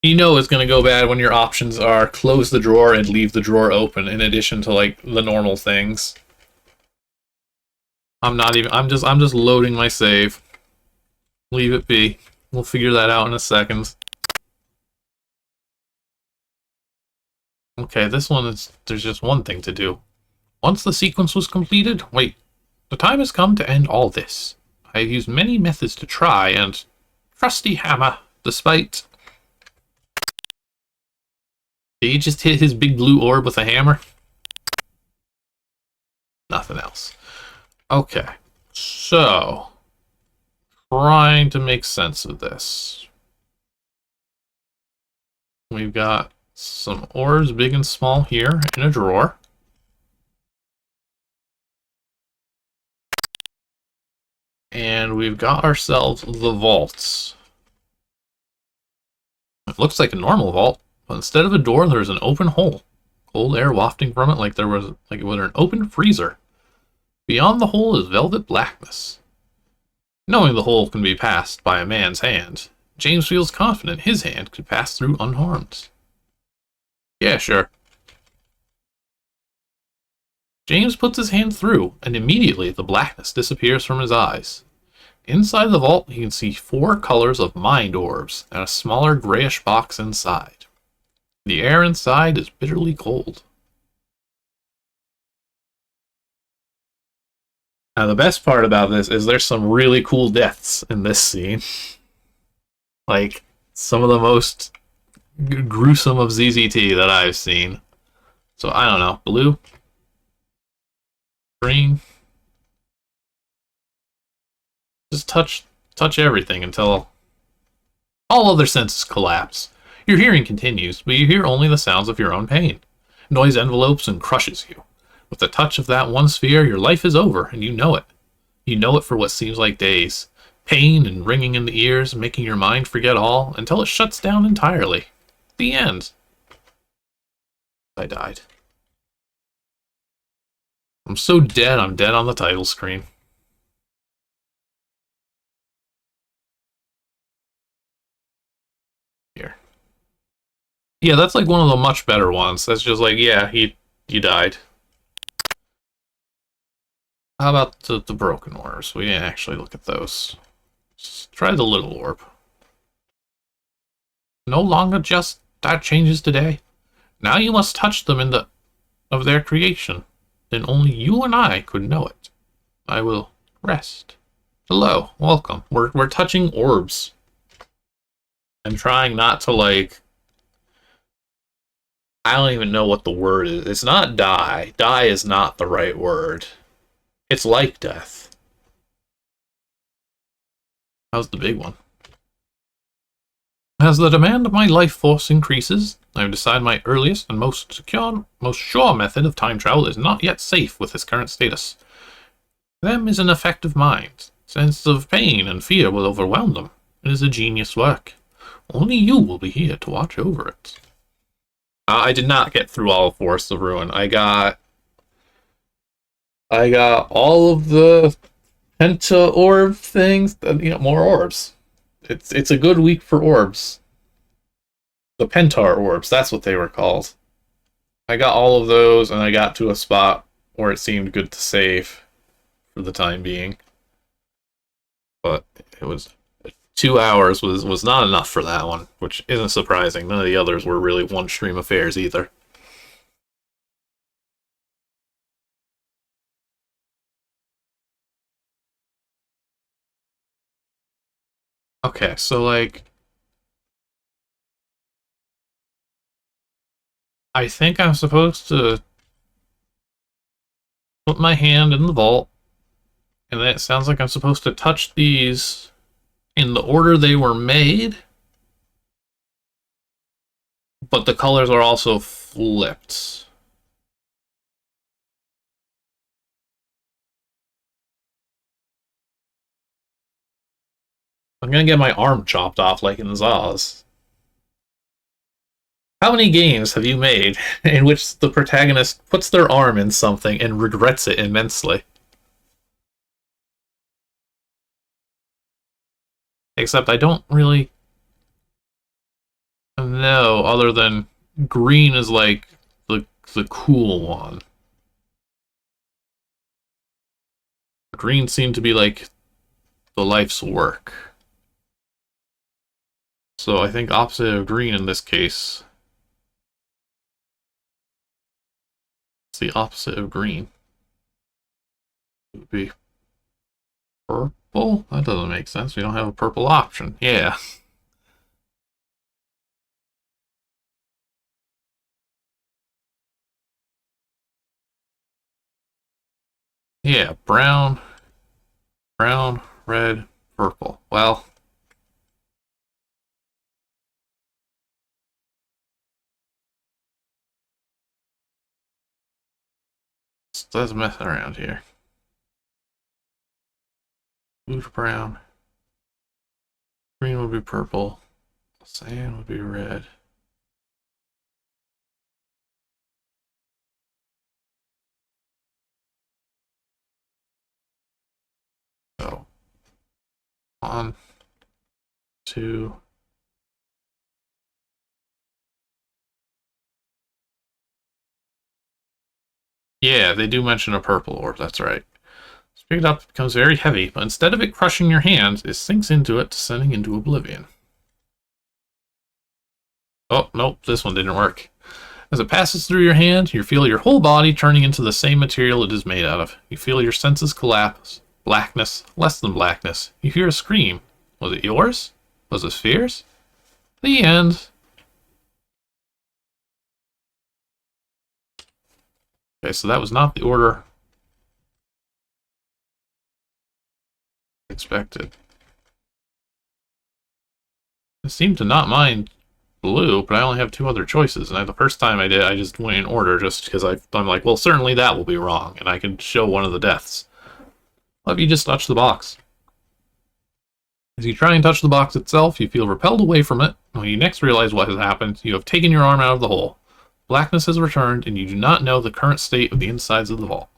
You know it's gonna go bad when your options are close the drawer and leave the drawer open, in addition to like the normal things. I'm just loading my save. Leave it be. We'll figure that out in a second. Okay, this one is, there's just one thing to do. Once the sequence was completed, wait, the time has come to end all this. I have used many methods to try, and trusty hammer, despite... Did he just hit his big blue orb with a hammer? Nothing else. Okay, so... Trying to make sense of this. We've got some orbs, big and small, here in a drawer. And we've got ourselves the vaults. It looks like a normal vault, but instead of a door, there's an open hole. Cold air wafting from it like it was an open freezer. Beyond the hole is velvet blackness. Knowing the hole can be passed by a man's hand, James feels confident his hand could pass through unharmed. Yeah, sure. James puts his hand through, and immediately the blackness disappears from his eyes. Inside the vault, he can see 4 colors of mind orbs and a smaller grayish box inside. The air inside is bitterly cold. Now, the best part about this is there's some really cool deaths in this scene. Like, some of the most gruesome of ZZT that I've seen. So, I don't know. Blue? Green? Just touch everything until all other senses collapse. Your hearing continues, but you hear only the sounds of your own pain. Noise envelopes and crushes you. With the touch of that one sphere, your life is over, and you know it. You know it for what seems like days. Pain and ringing in the ears, making your mind forget all, until it shuts down entirely. The end. I died. I'm so dead, I'm dead on the title screen. Here. Yeah, that's like one of the much better ones. That's just like, yeah, you died. How about the broken orbs? We didn't actually look at those. Just try the little orb. No longer just that changes today. Now you must touch them of their creation. Then only you and I could know it. I will rest. Hello, welcome. We're touching orbs. I'm trying not to like... I don't even know what the word is. It's not die. Die is not the right word. It's like death. How's the big one? As the demand of my life force increases, I have decided my earliest and most secure, most sure method of time travel is not yet safe with its current status. Them is an effective mind. Sense of pain and fear will overwhelm them. It is a genius work. Only you will be here to watch over it. I did not get through all of Forest of Ruin. I got all of the Penta orb things. More orbs. It's a good week for orbs. The Pentar orbs, that's what they were called. I got all of those, and I got to a spot where it seemed good to save for the time being. But it 2 hours was not enough for that one, which isn't surprising. None of the others were really one-stream affairs either. Okay, so, like, I think I'm supposed to put my hand in the vault, and then it sounds like I'm supposed to touch these in the order they were made, but the colors are also flipped. I'm gonna get my arm chopped off like in Zaz. How many games have you made in which the protagonist puts their arm in something and regrets it immensely? Except I don't really know, other than green is like the cool one. Green seemed to be like the life's work. So I think opposite of green in this case. It's the opposite of green. It would be purple? That doesn't make sense. We don't have a purple option. Yeah. Yeah, brown, red, purple. Well, let's mess around here. Blue to brown. Green would be purple. Cyan would be red. So, 1, 2. Yeah, they do mention a purple orb, that's right. It's picked up, it becomes very heavy, but instead of it crushing your hand, it sinks into it, descending into oblivion. Oh, nope, this one didn't work. As it passes through your hand, you feel your whole body turning into the same material it is made out of. You feel your senses collapse. Blackness, less than blackness. You hear a scream. Was it yours? Was it Sphere's? The end. Okay, so that was not the order expected. I seem to not mind blue, but I only have 2 other choices. And the first time I did, I just went in order just because I'm like, well, certainly that will be wrong, and I can show one of the deaths. What if you just touch the box? As you try and touch the box itself, you feel repelled away from it. When you next realize what has happened, you have taken your arm out of the hole. Blackness has returned, and you do not know the current state of the insides of the vault.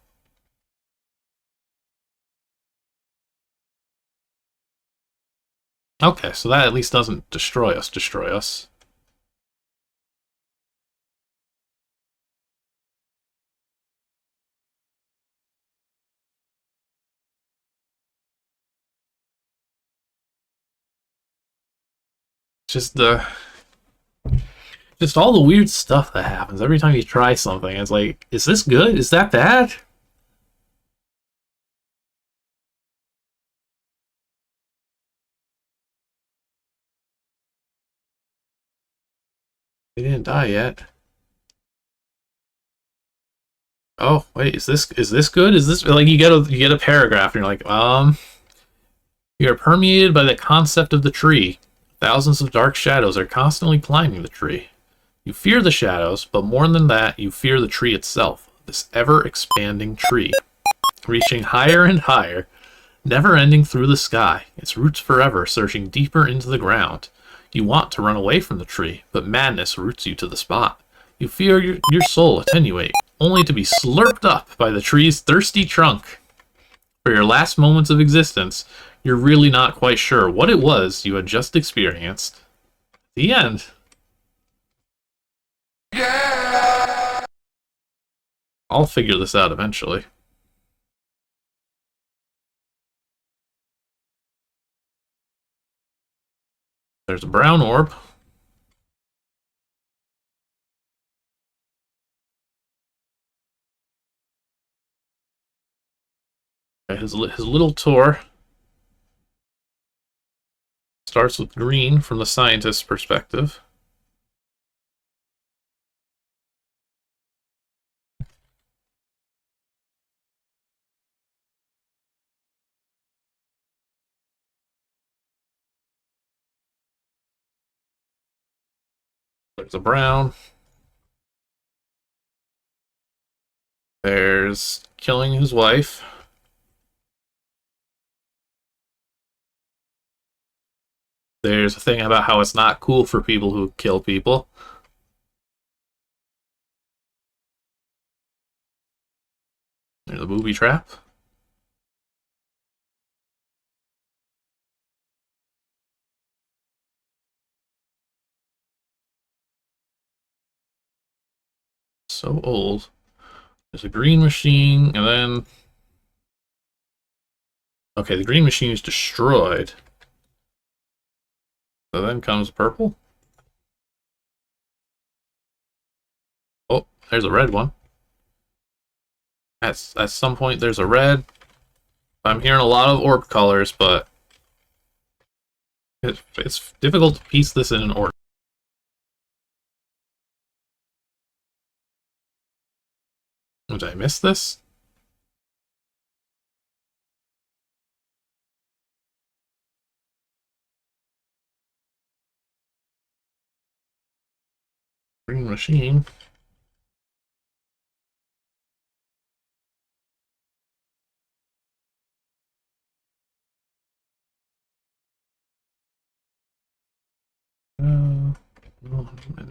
Okay, so that at least doesn't destroy us. Just just all the weird stuff that happens every time you try something. It's like, is this good? Is that bad? They didn't die yet. Oh, wait, is this good? Is this like you get a paragraph and you're like, you are permeated by the concept of the tree. Thousands of dark shadows are constantly climbing the tree. You fear the shadows, but more than that, you fear the tree itself, this ever-expanding tree, reaching higher and higher, never ending through the sky, its roots forever searching deeper into the ground. You want to run away from the tree, but madness roots you to the spot. You feel your soul attenuate, only to be slurped up by the tree's thirsty trunk. For your last moments of existence, you're really not quite sure what it was you had just experienced. The end. I'll figure this out eventually. There's a brown orb. His little tour starts with green from the scientist's perspective. There's a brown. There's killing his wife. There's a thing about how it's not cool for people who kill people. There's a booby trap. So old. There's a green machine, and then... Okay, the green machine is destroyed. So then comes purple. Oh, there's a red one. At some point there's a red. I'm hearing a lot of orb colors, but it's difficult to piece this in an order. Did I miss this? Green machine.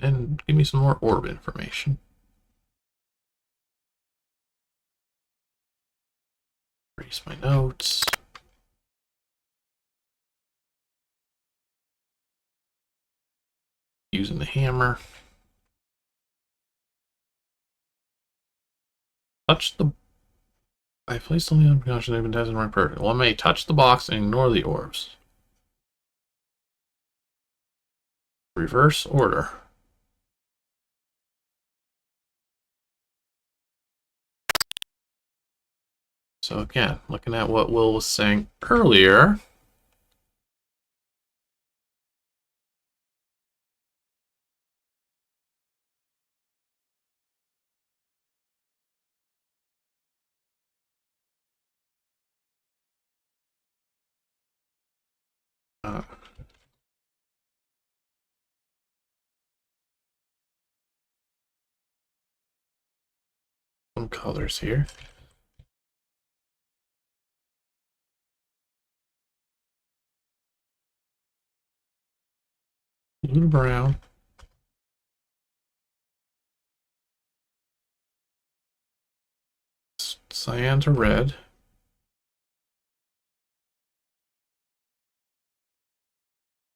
And give me some more orb information. Erase my notes. Using the hammer. Touch the... I placed only on precaution they've been tested right perfect. One may touch the box and ignore the orbs. Reverse order. So again, looking at what Will was saying earlier, some colors here. Blue to brown. Cyan to red.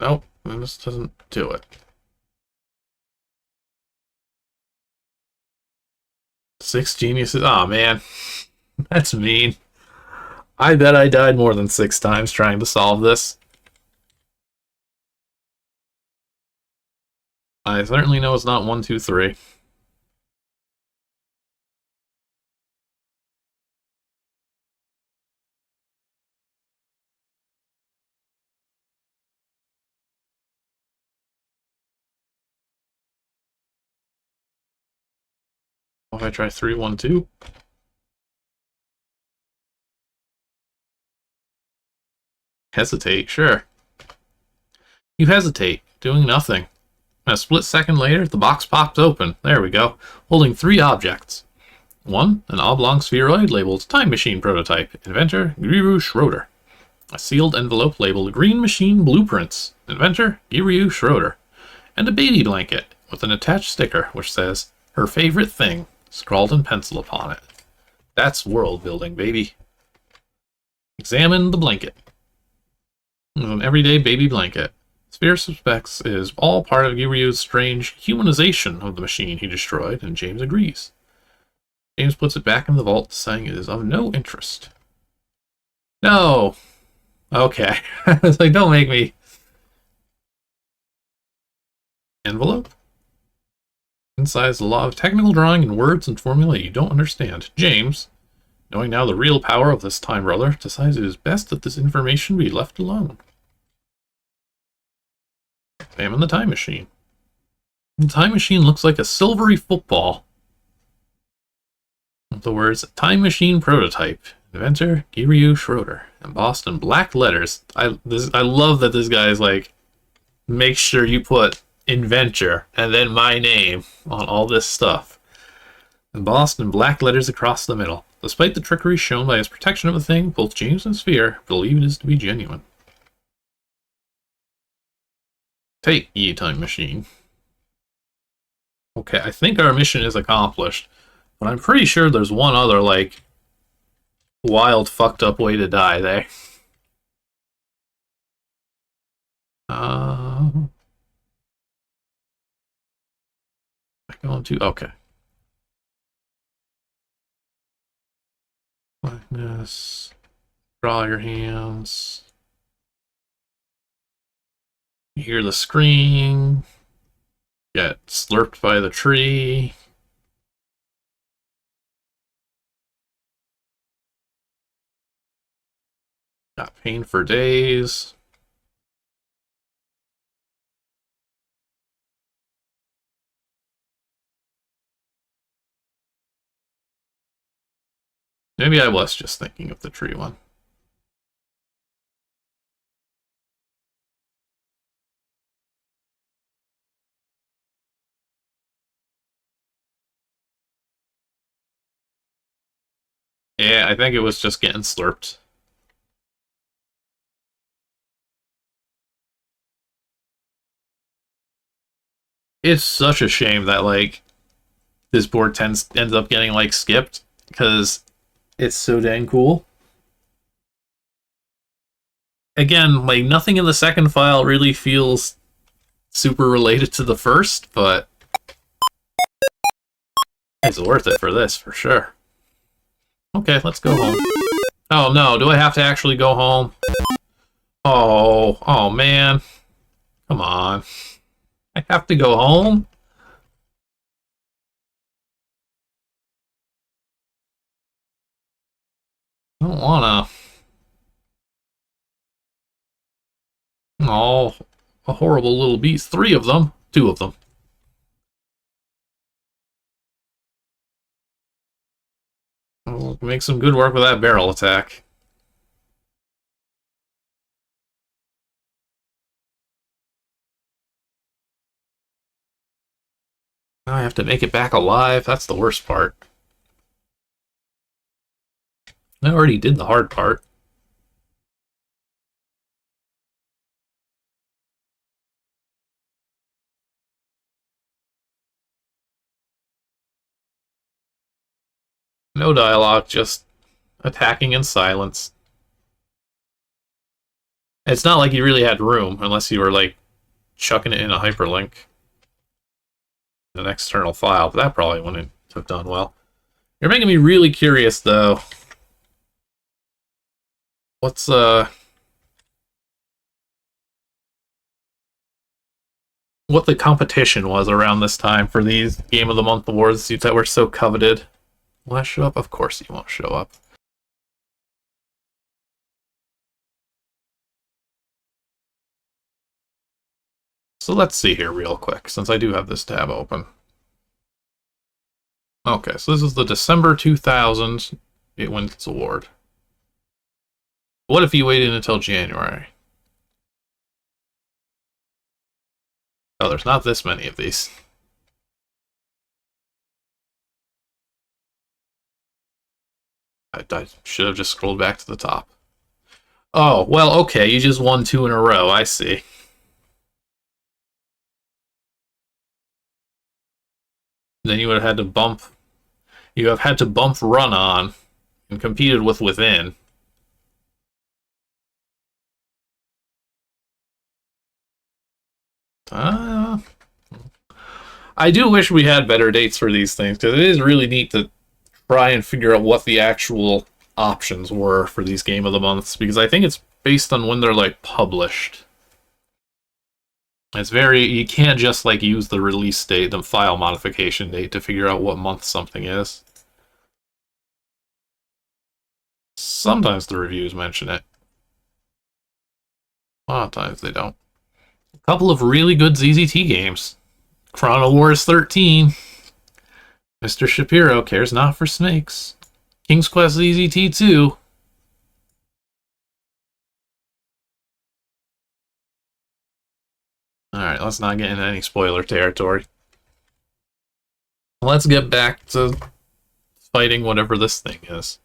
Nope, this doesn't do it. 6 geniuses. Oh man, that's mean. I bet I died more than 6 times trying to solve this. I certainly know it's not 1, 2, 3. If I try 3, 1, 2. Hesitate, sure. You hesitate, doing nothing. A split second later, the box pops open. There we go. Holding 3 objects. 1, an oblong spheroid labeled Time Machine Prototype. Inventor, Giru Schroeder. A sealed envelope labeled Green Machine Blueprints. Inventor, Giru Schroeder. And a baby blanket with an attached sticker which says, Her Favorite Thing, scrawled in pencil upon it. That's world building, baby. Examine the blanket. An everyday baby blanket. Sphere suspects is all part of Giryu's strange humanization of the machine he destroyed, and James agrees. James puts it back in the vault, saying it is of no interest. No! Okay. It's like, don't make me... Envelope. Inside is the law of technical drawing in words and formula you don't understand. James, knowing now the real power of this Time Brother, decides it is best that this information be left alone. Examine the time machine. The time machine looks like a silvery football. With the words Time Machine Prototype, Inventor Giryu Schroeder, embossed in black letters. I love that this guy is like, make sure you put Inventor and then my name on all this stuff. Embossed in black letters across the middle. Despite the trickery shown by his protection of the thing, both James and Sphere believe it is to be genuine. Take, ye time machine. Okay, I think our mission is accomplished, but I'm pretty sure there's one other, like, wild, fucked up way to die there. I'm going to... Okay. Blackness. Draw your hands. You hear the scream. Get slurped by the tree. Got pain for days. Maybe I was just thinking of the tree one. Yeah, I think it was just getting slurped. It's such a shame that, like, this board ends up getting, like, skipped, because it's so dang cool. Again, like, nothing in the second file really feels super related to the first, but it's worth it for this, for sure. Okay, let's go home. Oh no, do I have to actually go home? Oh man. Come on. I have to go home? I don't wanna. Oh, a horrible little beast. 3 of them. 2 of them. We'll make some good work with that barrel attack. Now I have to make it back alive. That's the worst part. I already did the hard part. No dialogue, just attacking in silence. It's not like you really had room, unless you were, like, chucking it in a hyperlink. An external file, but that probably wouldn't have done well. You're making me really curious, though. What's, what the competition was around this time for these Game of the Month awards that were so coveted. Will I show up? Of course you won't show up. So let's see here real quick, since I do have this tab open. Okay, so this is the December 2000 It wins its award. What if you waited until January? Oh, there's not this many of these. I should have just scrolled back to the top. Oh, well, okay, you just won 2 in a row, I see. Then you would have had to bump... You have had to bump Run On and competed with Within. I do wish we had better dates for these things, because it is really neat to try and figure out what the actual options were for these Game of the Months, because I think it's based on when they're, like, published. It's very, you can't just like use the release date, the file modification date to figure out what month something is. Sometimes the reviews mention it. A lot of times they don't. A couple of really good ZZT games. Chrono Wars 13. Mr. Shapiro cares not for snakes. King's Quest ZZT 2. Alright, let's not get into any spoiler territory. Let's get back to fighting whatever this thing is.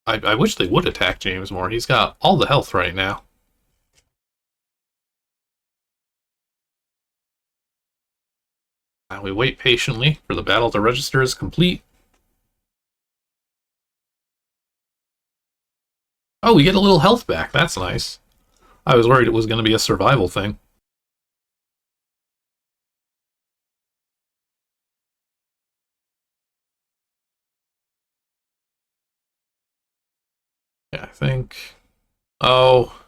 I wish they would attack James more. He's got all the health right now. And we wait patiently for the battle to register as complete. Oh, we get a little health back. That's nice. I was worried it was going to be a survival thing. Yeah, I think... Oh.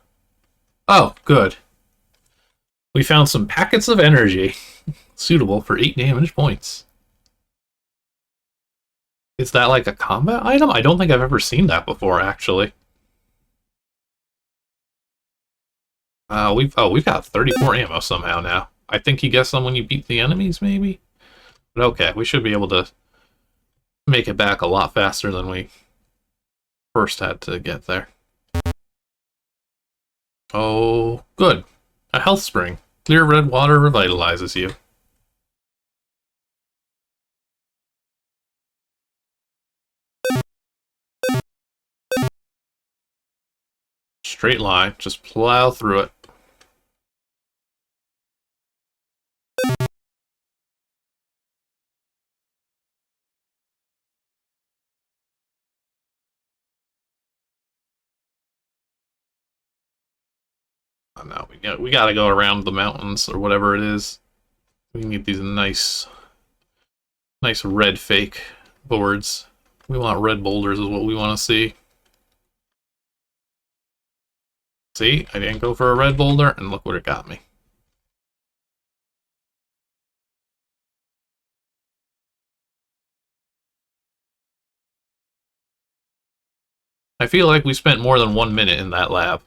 Oh, good. We found some packets of energy. Suitable for 8 damage points. Is that like a combat item? I don't think I've ever seen that before, actually. We've got 34 ammo somehow now. I think you get some when you beat the enemies, maybe? But okay, we should be able to make it back a lot faster than we first had to get there. Oh, good. A health spring. Clear red water revitalizes you. Straight line, just plow through it. Oh, no, we gotta go around the mountains or whatever it is. We need these nice red fake boards. We want red boulders is what we want to see. See, I didn't go for a red boulder, and look what it got me. I feel like we spent more than 1 minute in that lab.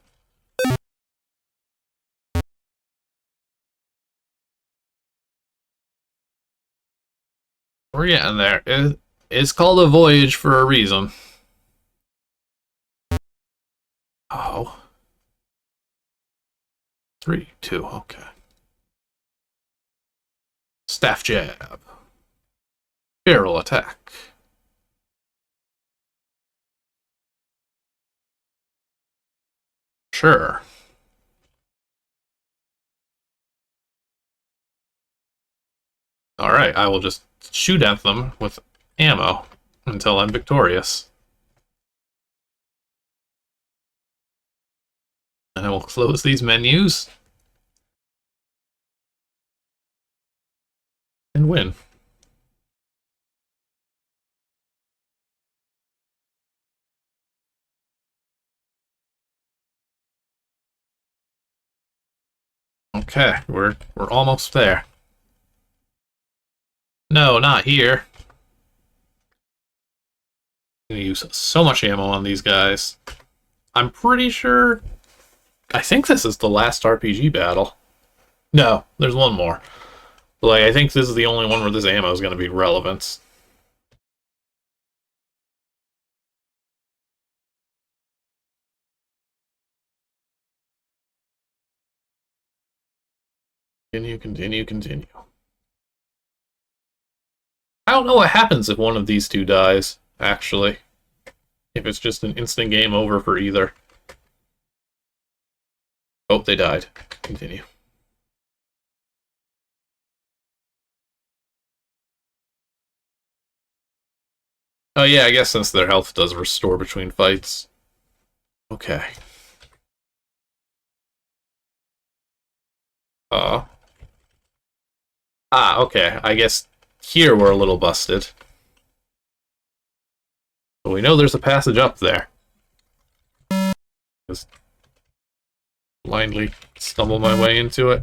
We're getting there. It's called a voyage for a reason. Oh. 3, 2, okay. Staff jab. Barrel attack. Sure. Alright, I will just shoot at them with ammo until I'm victorious. And I will close these menus and win. Okay, we're almost there. No, not here. I'm gonna use so much ammo on these guys. I'm pretty sure... I think this is the last RPG battle. No, there's one more. Like, I think this is the only one where this ammo is going to be relevant. Continue, continue, continue. I don't know what happens if one of these two dies, actually. If it's just an instant game over for either. Oh, they died. Continue. Oh yeah, I guess since their health does restore between fights. Okay. Okay. I guess here we're a little busted. But we know there's a passage up there. just blindly stumble my way into it.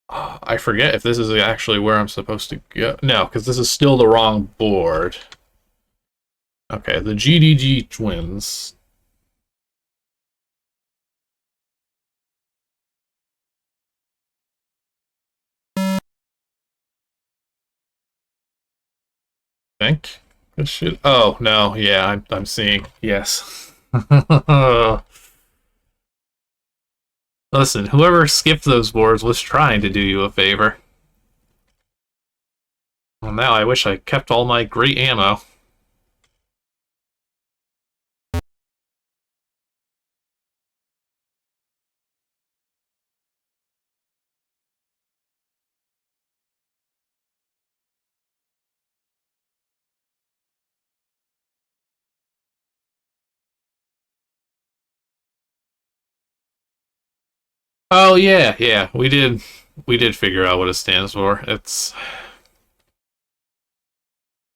I forget if this is actually where I'm supposed to go. No, because this is still the wrong board. Okay, the GDG twins. Think this should. Oh no, yeah, I'm seeing. Yes. Listen, whoever skipped those boards was trying to do you a favor. Well, now I wish I kept all my great ammo. Oh yeah, yeah, we did figure out what it stands for. It's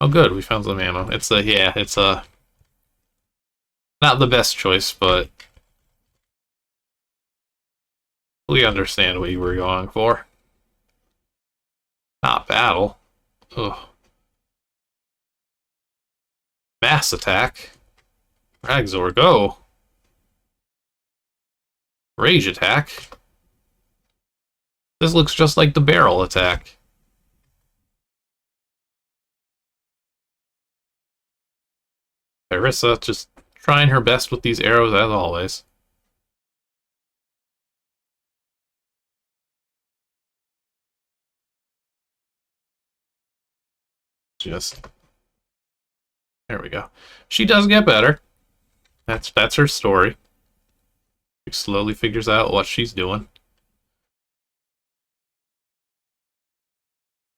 oh good, we found some ammo. It's a yeah, it's a not the best choice, but we understand what you were going for. Not battle. Ugh. Mass attack. Ragzor, go. Rage attack. This looks just like the barrel attack. Carissa just trying her best with these arrows as always. Just there we go. She does get better. That's her story. She slowly figures out what she's doing.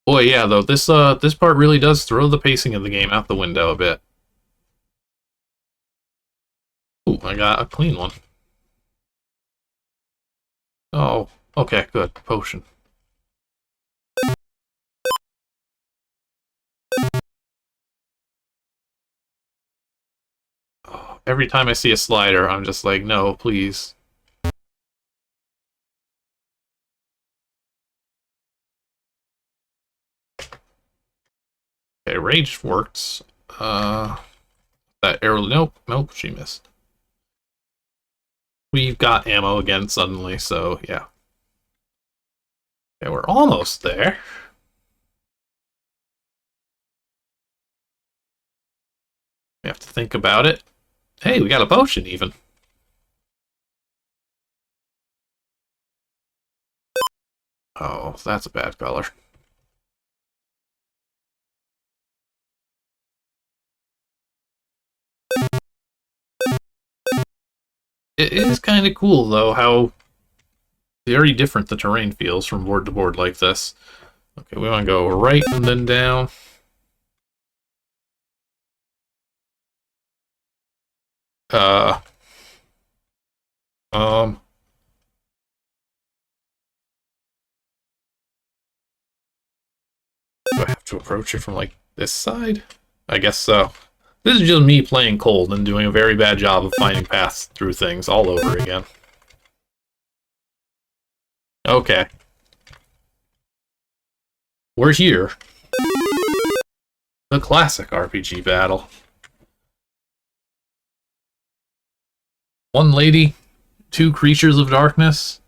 Boy, yeah, though, this part really does throw the pacing of the game out the window a bit. Ooh, I got a clean one. Oh, okay, good. Potion. Oh, every time I see a slider, I'm just like, no, please. Okay, rage works. That arrow, nope, she missed. We've got ammo again suddenly, so yeah. Okay, we're almost there. We have to think about it. Hey, we got a potion even. Oh, that's a bad color. It is kind of cool, though, how very different the terrain feels from board to board like this. Okay, we want to go right and then down. Uh, um, do I have to approach it from, like, this side? I guess so. This is just me playing cold and doing a very bad job of finding paths through things all over again. Okay. We're here. The classic RPG battle. One lady, two creatures of darkness,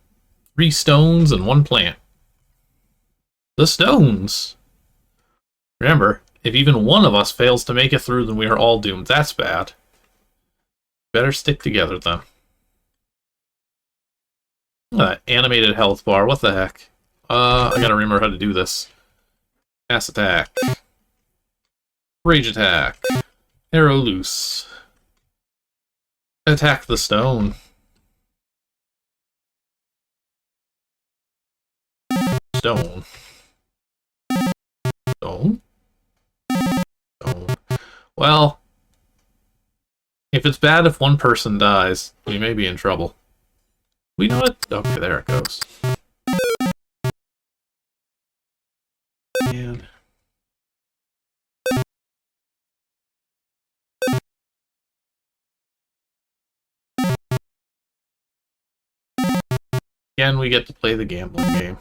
3 stones, and 1 plant. The stones! Remember, if even one of us fails to make it through, then we are all doomed. That's bad. Better stick together, then. Animated health bar, what the heck? I gotta remember how to do this. Mass attack. Rage attack. Arrow loose. Attack the stone. Stone. Stone? Stone. Well, if it's bad if one person dies, we may be in trouble. We know it? Okay, there it goes. Man. again, we get to play the gambling game.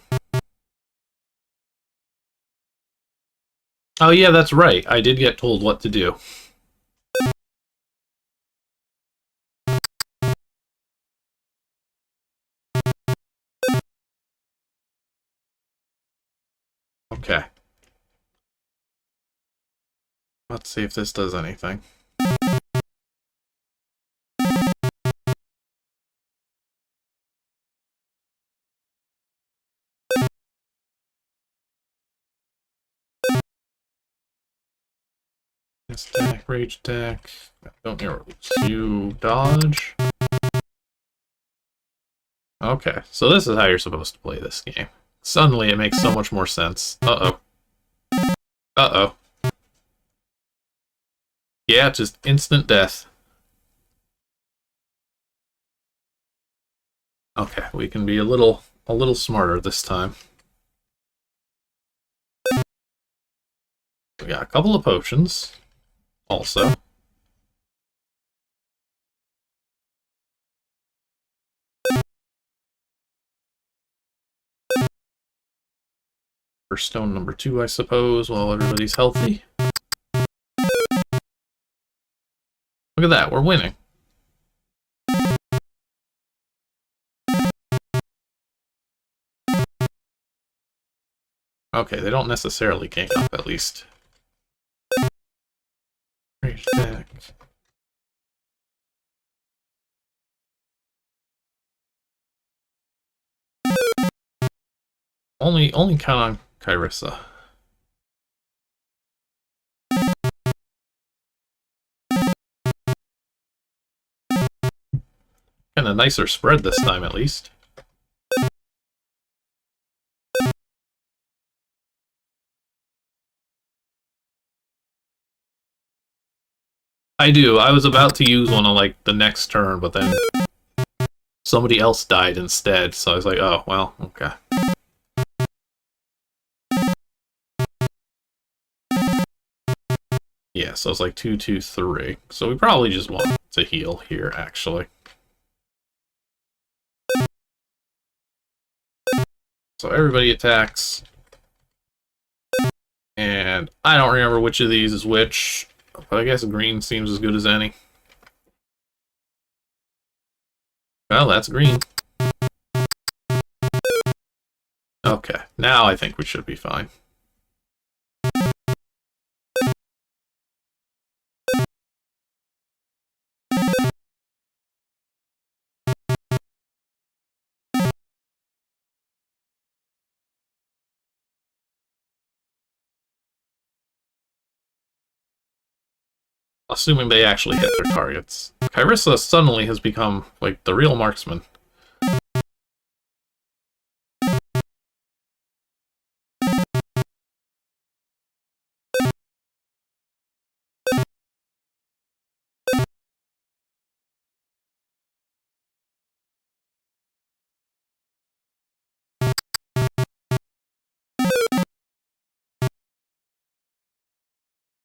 Oh yeah, that's right. I did get told what to do. Okay. Let's see if this does anything. Attack, rage attack. Don't near you dodge. Okay, so this is how you're supposed to play this game. Suddenly it makes so much more sense. Uh-oh. Uh-oh. Yeah, just instant death. Okay, we can be a little smarter this time. We got a couple of potions, also. For stone number 2, I suppose, while everybody's healthy. Look at that, we're winning. Okay, they don't necessarily gang up, at least. Rage attack. Only count on Kyrissa. And a nicer spread this time, at least. I do. I was about to use one on, like, the next turn, but then somebody else died instead, so I was like, oh, well, okay. Yeah, so it's like 2, 2, 3. So we probably just want to heal here, actually. So everybody attacks. And I don't remember which of these is which, but I guess green seems as good as any. Well, that's green. Okay, now I think we should be fine. Assuming they actually hit their targets. Kyrissa suddenly has become, like, the real marksman.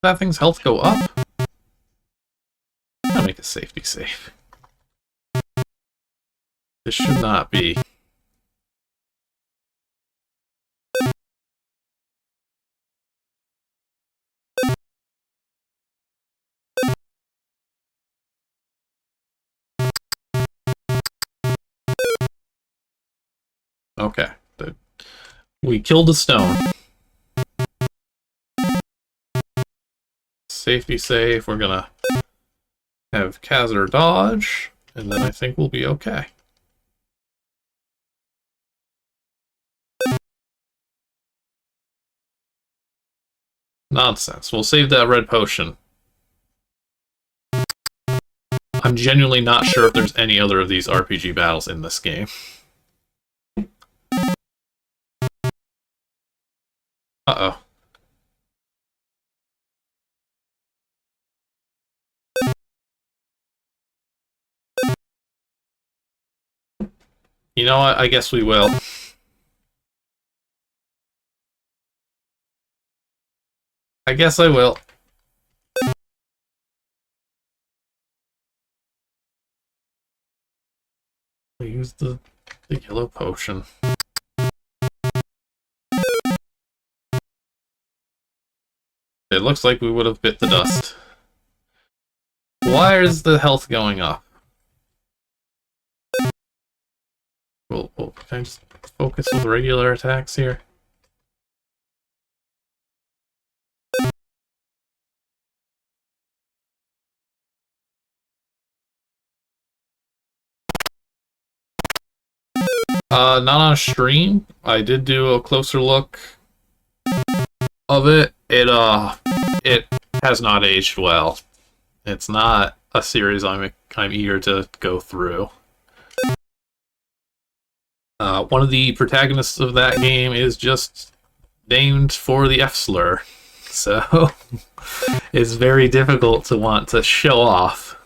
That thing's health go up? I'll make a safety save. This should not be. Okay. We killed a stone. Safety save. We're gonna have Khazar dodge, and then I think we'll be okay. Nonsense. We'll save that red potion. I'm genuinely not sure if there's any other of these RPG battles in this game. Uh-oh. You know what? I guess we will. I guess I will. Use the The yellow potion. It looks like we would have bit the dust. Why is the health going up? Well, can I just focus with regular attacks here? Not on stream. I did do a closer look of it. It has not aged well. It's not a series I'm eager to go through. One of the protagonists of that game is just named for the F slur, so it's very difficult to want to show off.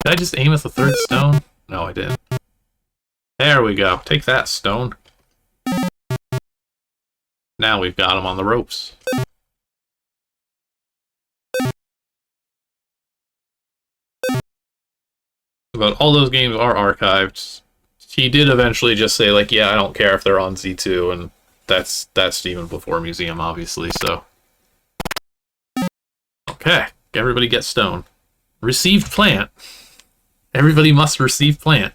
Did I just aim at the third stone? No, I didn't. There we go. Take that, stone. Now we've got him on the ropes. But all those games are archived. He did eventually just say, like, yeah, I don't care if they're on Z2, and that's even before Museum, obviously, so. Okay, everybody get stone. Received plant. Everybody must receive plant.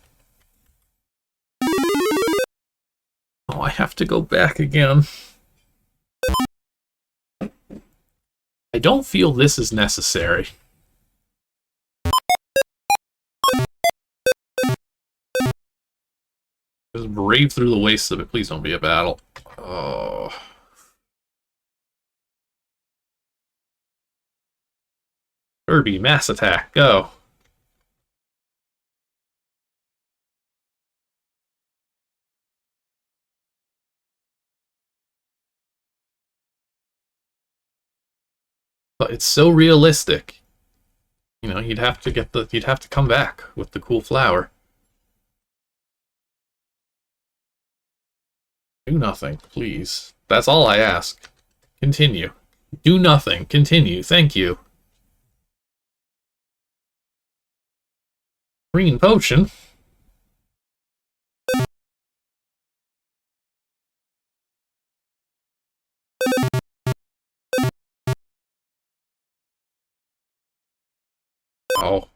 Oh, I have to go back again. I don't feel this is necessary. Just brave through the wastes of it. Please don't be a battle. Oh. Kirby, mass attack, go. But it's so realistic. You know, you'd have to come back with the cool flower. Do nothing, please. That's all I ask. Continue. Do nothing. Continue. Thank you. Green potion. Oh.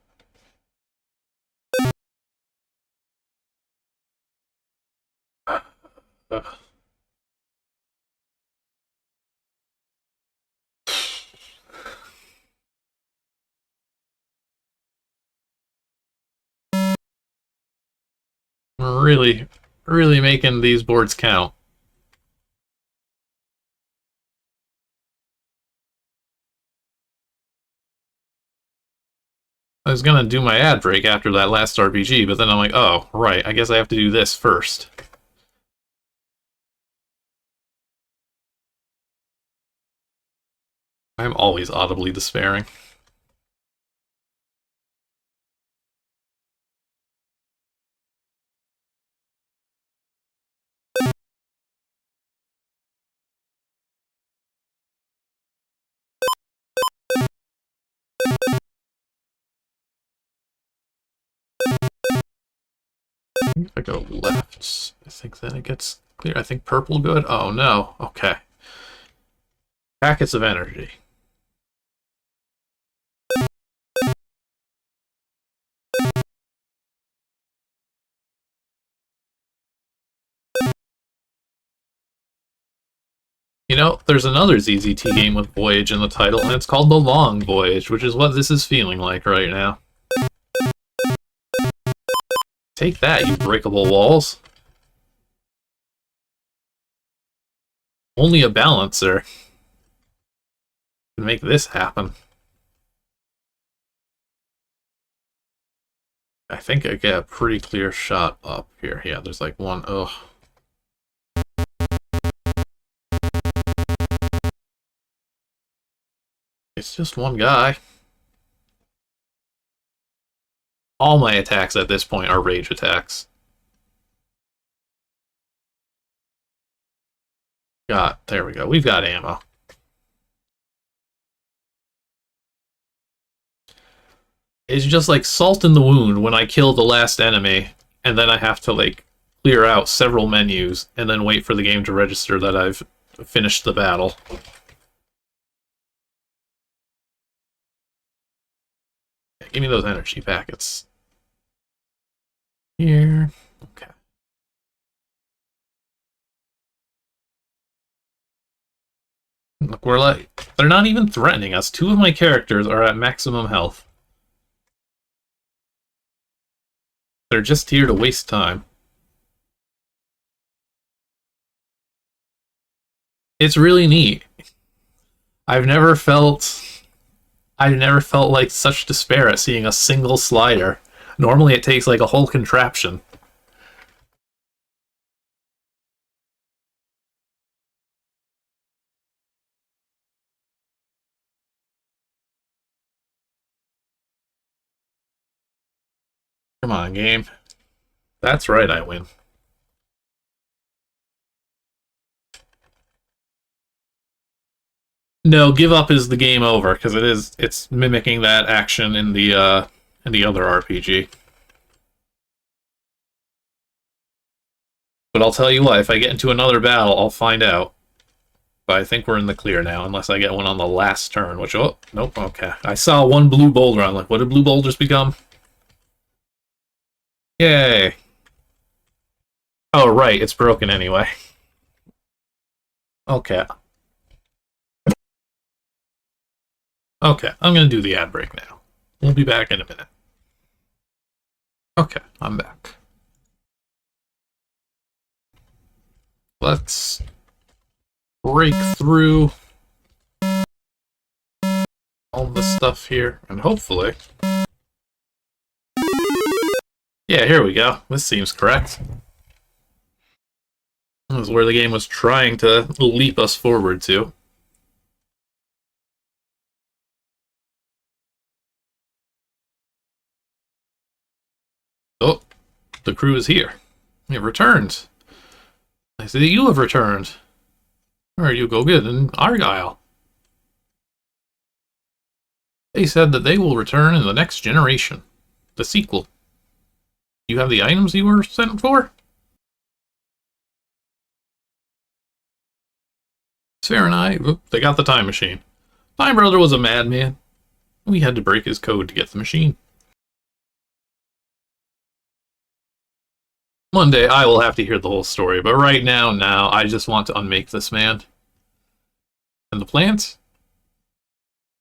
We're really making these boards count. I was gonna do my ad break after that last RPG, but then I'm like, oh, right, I guess I have to do this first. I'm always audibly despairing. If I go left, I think then it gets clear. I think purple good. Oh no. Okay. Packets of energy. You know, there's another ZZT game with Voyage in the title, and it's called The Long Voyage, which is what this is feeling like right now. Take that, you breakable walls. Only a balancer can make this happen. I think I get a pretty clear shot up here. Yeah, there's like one. Ugh. It's just one guy. All my attacks at this point are rage attacks. There we go. We've got ammo. It's just like salt in the wound when I kill the last enemy, and then I have to, like, clear out several menus and then wait for the game to register that I've finished the battle. Give me those energy packets. Here. Okay. Look, we're like... They're not even threatening us. 2 of my characters are at maximum health. They're just here to waste time. It's really neat. I've never felt like such despair at seeing a single slider. Normally it takes like a whole contraption. Come on, game. That's right, I win. No, give up is the game over, because it's mimicking that action in the other RPG. But I'll tell you what, if I get into another battle, I'll find out. But I think we're in the clear now, unless I get one on the last turn, which, oh, nope, okay. I saw one blue boulder, I'm like, what did blue boulders become? Yay. Oh, right, it's broken anyway. Okay. Okay, I'm gonna do the ad break now. We'll be back in a minute. Okay, I'm back. Let's break through all the stuff here, and hopefully... Yeah, here we go. This seems correct. This is where the game was trying to leap us forward to. Oh, the crew is here. We have returned. I see that you have returned. Where are you, Gogid and Argyle? They said that they will return in the next generation. The sequel. You have the items you were sent for? Sarah and I, they got the time machine. My brother was a madman. We had to break his code to get the machine. One day I will have to hear the whole story, but right now, I just want to unmake this man. And the plant?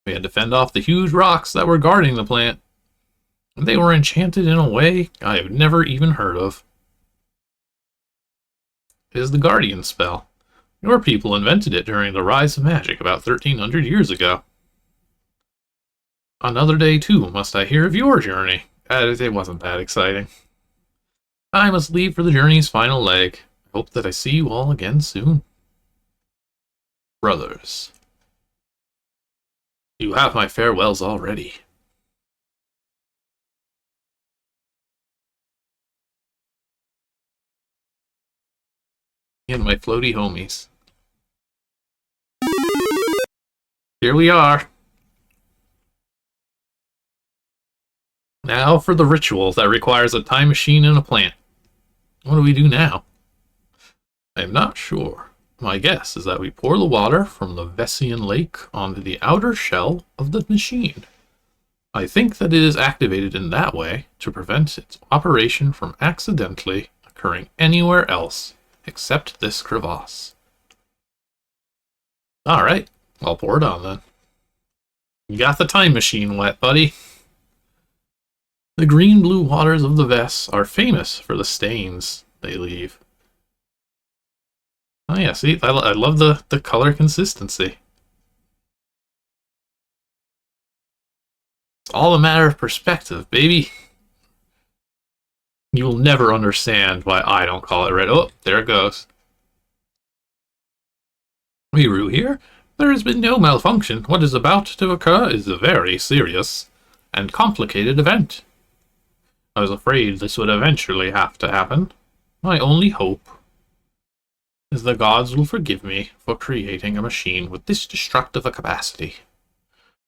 We had to fend off the huge rocks that were guarding the plant. And they were enchanted in a way I have never even heard of. It is the Guardian spell. Your people invented it during the rise of magic about 1,300 years ago. Another day, too, must I hear of your journey. It wasn't that exciting. I must leave for the journey's final leg. I hope that I see you all again soon. Brothers. You have my farewells already. And my floaty homies. Here we are. Now for the ritual that requires a time machine and a plant. What do we do now? I am not sure. My guess is that we pour the water from the Vessian lake onto the outer shell of the machine. I think that it is activated in that way to prevent its operation from accidentally occurring anywhere else except this crevasse. Alright, I'll pour it on then. You got the time machine wet, buddy. The green-blue waters of the Vess are famous for the stains they leave. Oh yeah, see, I love the color consistency. It's all a matter of perspective, baby. You will never understand why I don't call it red. Oh, there it goes. Miru here. There has been no malfunction. What is about to occur is a very serious and complicated event. I was afraid this would eventually have to happen. My only hope is the gods will forgive me for creating a machine with this destructive a capacity.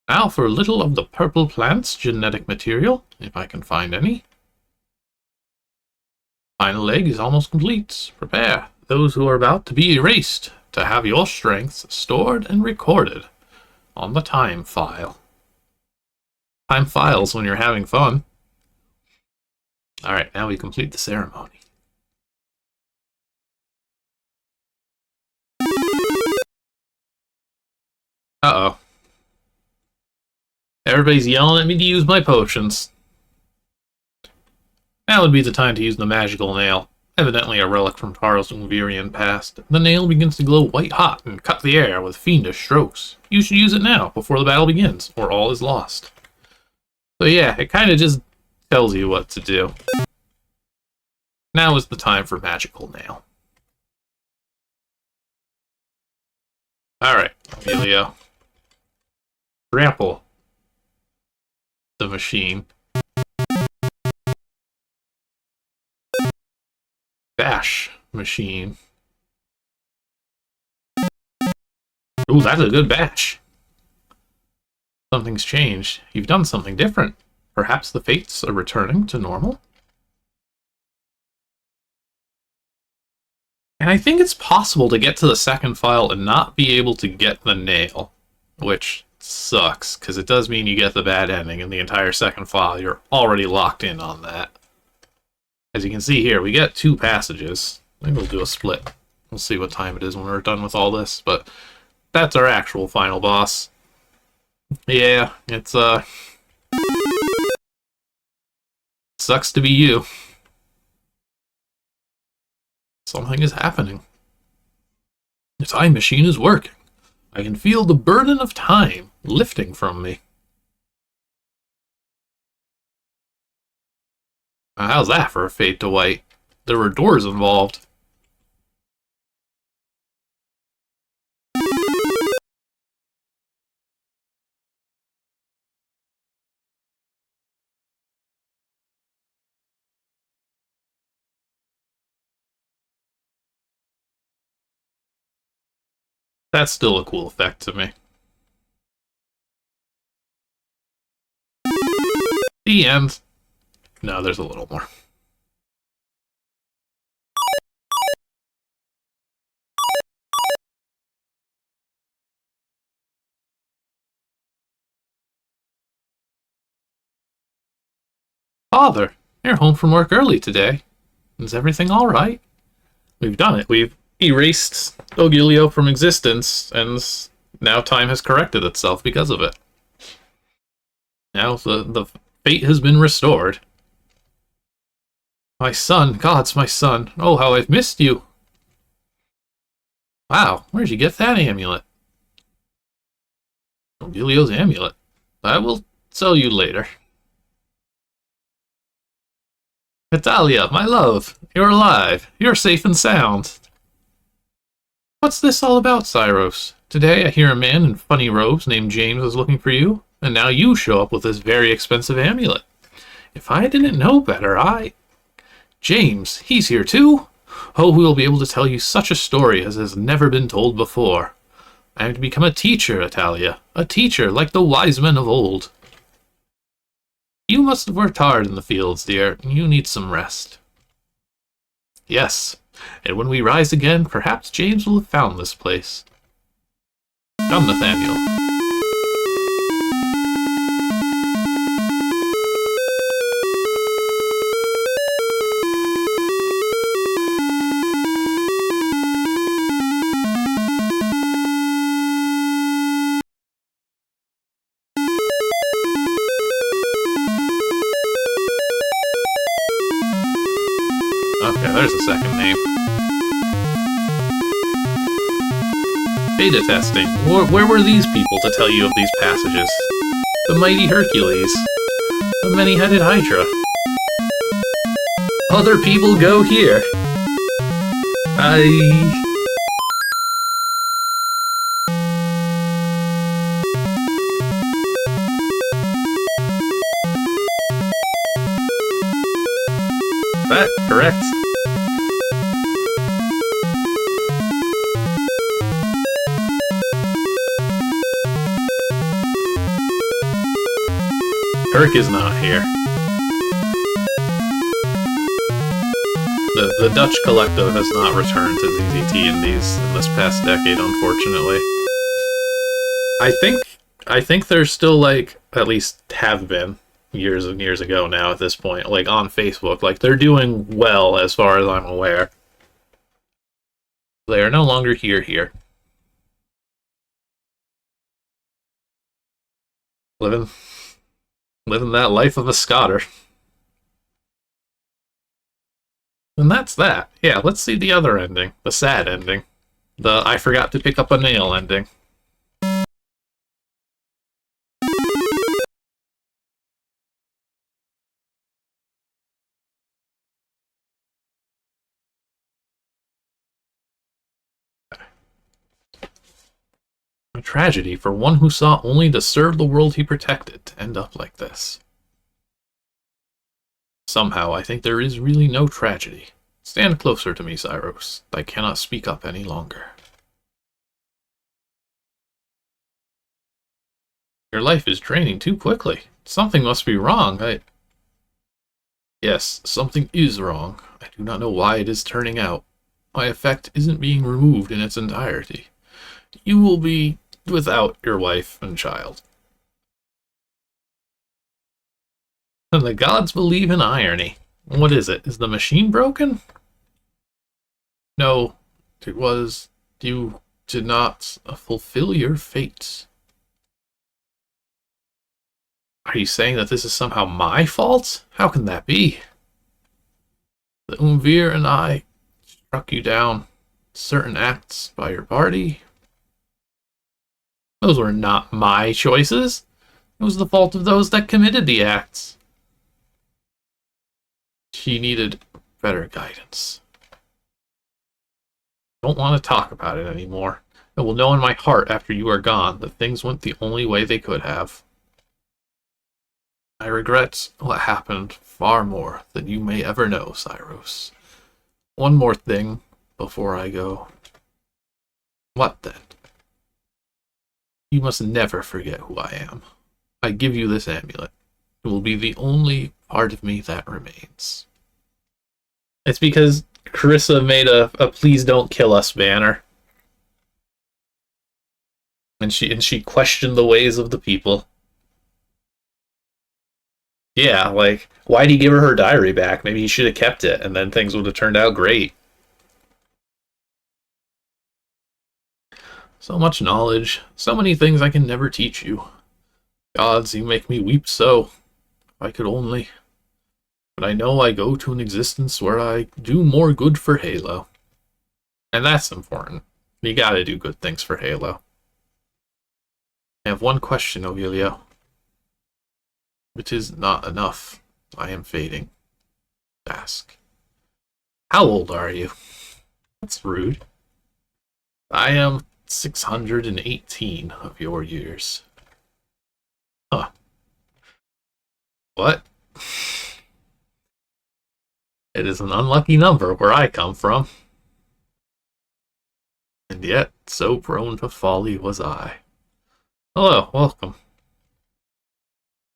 Now for a little of the purple plant's genetic material, if I can find any. Final leg is almost complete. Prepare those who are about to be erased to have your strengths stored and recorded on the time file. Time files when you're having fun. Alright, now we complete the ceremony. Uh-oh. Everybody's yelling at me to use my potions. Now would be the time to use the magical nail. Evidently a relic from Taro's Ungvirian past. The nail begins to glow white hot and cut the air with fiendish strokes. You should use it now, before the battle begins, or all is lost. So yeah, it kind of just tells you what to do. Now is the time for magical nail. Alright, Ogilio. Trample the machine. Bash machine. Ooh, that's a good bash. Something's changed. You've done something different. Perhaps the fates are returning to normal? And I think it's possible to get to the second file and not be able to get the nail, which sucks, because it does mean you get the bad ending, and the entire second file, you're already locked in on that. As you can see here, we get 2 passages. Maybe we'll do a split. We'll see what time it is when we're done with all this, but that's our actual final boss. Yeah, it's, sucks to be you. Something is happening. The time machine is working. I can feel the burden of time lifting from me. Now, how's that for a fade to white? There were doors involved. That's still a cool effect to me. The end. No, there's a little more. Father, you're home from work early today. Is everything all right? We've done it. We've erased Ogilio from existence, and now time has corrected itself because of it. Now the fate has been restored. My son, gods, my son. Oh, how I've missed you. Wow, where'd you get that amulet? Ogilio's amulet. I will sell you later. Natalia, my love, you're alive. You're safe and sound. What's this all about, Cyros? Today I hear a man in funny robes named James is looking for you, and now you show up with this very expensive amulet. If I didn't know better, James, he's here too? Oh, we'll be able to tell you such a story as has never been told before. I am to become a teacher, Natalia. A teacher like the wise men of old. You must have worked hard in the fields, dear. You need some rest. Yes, and when we rise again, perhaps James will have found this place. Come, Nathaniel. Okay, there's a second name. Beta testing. Where were these people to tell you of these passages? The mighty Hercules. The many-headed Hydra. Other people go here. That correct? Kirk is not here. The Dutch collective has not returned to ZZT in this past decade, unfortunately. I think there's still, like, at least have been years and years ago now at this point, like on Facebook, like they're doing well as far as I'm aware. They are no longer here. Living that life of a Scotter. And that's that. Yeah, let's see the other ending. The sad ending. The I forgot to pick up a nail ending. A tragedy for one who sought only to serve the world he protected to end up like this. Somehow, I think there is really no tragedy. Stand closer to me, Cyros. I cannot speak up any longer. Your life is draining too quickly. Something must be wrong. Yes, something is wrong. I do not know why it is turning out. My effect isn't being removed in its entirety. You will be without your wife and child. And the gods believe in irony. What is it? Is the machine broken? No, it was. You did not fulfill your fate. Are you saying that this is somehow my fault? How can that be? The Umvir and I struck you down. Certain acts by your party. Those were not my choices. It was the fault of those that committed the acts. She needed better guidance. I don't want to talk about it anymore. I will know in my heart after you are gone that things went the only way they could have. I regret what happened far more than you may ever know, Cyros. One more thing before I go. What then? You must never forget who I am. I give you this amulet. It will be the only part of me that remains. It's because Carissa made a please don't kill us banner. And she questioned the ways of the people. Yeah, like, why'd he give her diary back? Maybe he should have kept it, and then things would have turned out great. So much knowledge, so many things I can never teach you. Gods, you make me weep so. If I could only. But I know I go to an existence where I do more good for Halo. And that's important. You gotta do good things for Halo. I have one question, Ogilio. It is not enough. I am fading. Ask. How old are you? That's rude. I am 618 of your years. Huh. What? It is an unlucky number where I come from. And yet, so prone to folly was I. Hello, welcome.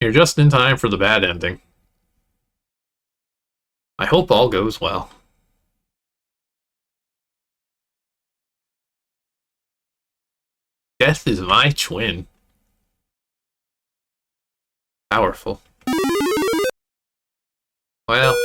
You're just in time for the bad ending. I hope all goes well. Death is my twin. Powerful. Well.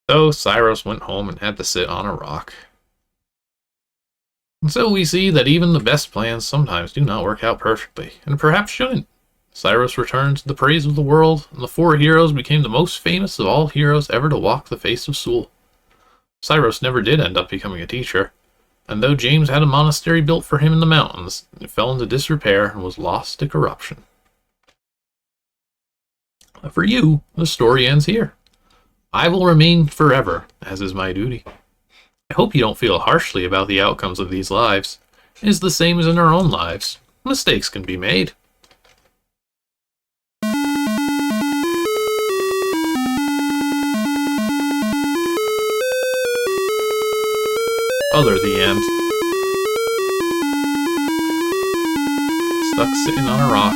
So Cyros went home and had to sit on a rock. And so we see that even the best plans sometimes do not work out perfectly, and perhaps shouldn't. Cyros returned to the praise of the world, and the four heroes became the most famous of all heroes ever to walk the face of Sul. Cyros never did end up becoming a teacher, and though James had a monastery built for him in the mountains, it fell into disrepair and was lost to corruption. For you, the story ends here. I will remain forever, as is my duty. I hope you don't feel harshly about the outcomes of these lives. It is the same as in our own lives. Mistakes can be made. other the end. Stuck sitting on a rock.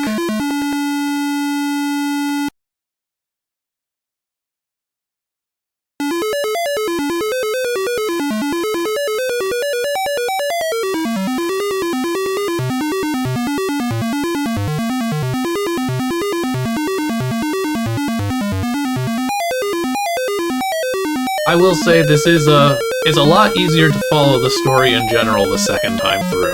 I will say this is it's a lot easier to follow the story in general the second time through.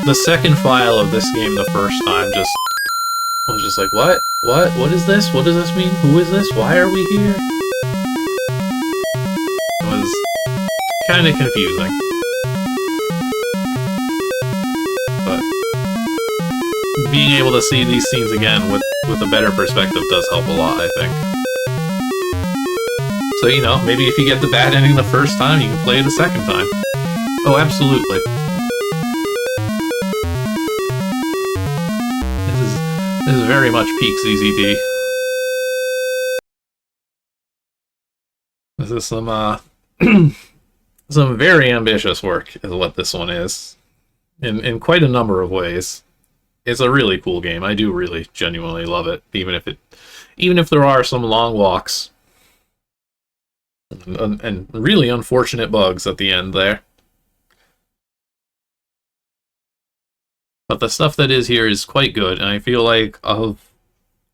The second file of this game the first time I was just like, what? What is this? What does this mean? Who is this? Why are we here? It was kind of confusing. But being able to see these scenes again with a better perspective does help a lot, I think. So, you know, maybe if you get the bad ending the first time, you can play it a second time. Oh, absolutely. This is very much peak ZZT. This is some some very ambitious work is what this one is. In quite a number of ways. It's a really cool game. I do really genuinely love it, even if there are some long walks. And really unfortunate bugs at the end there. But the stuff that is here is quite good, and I feel like of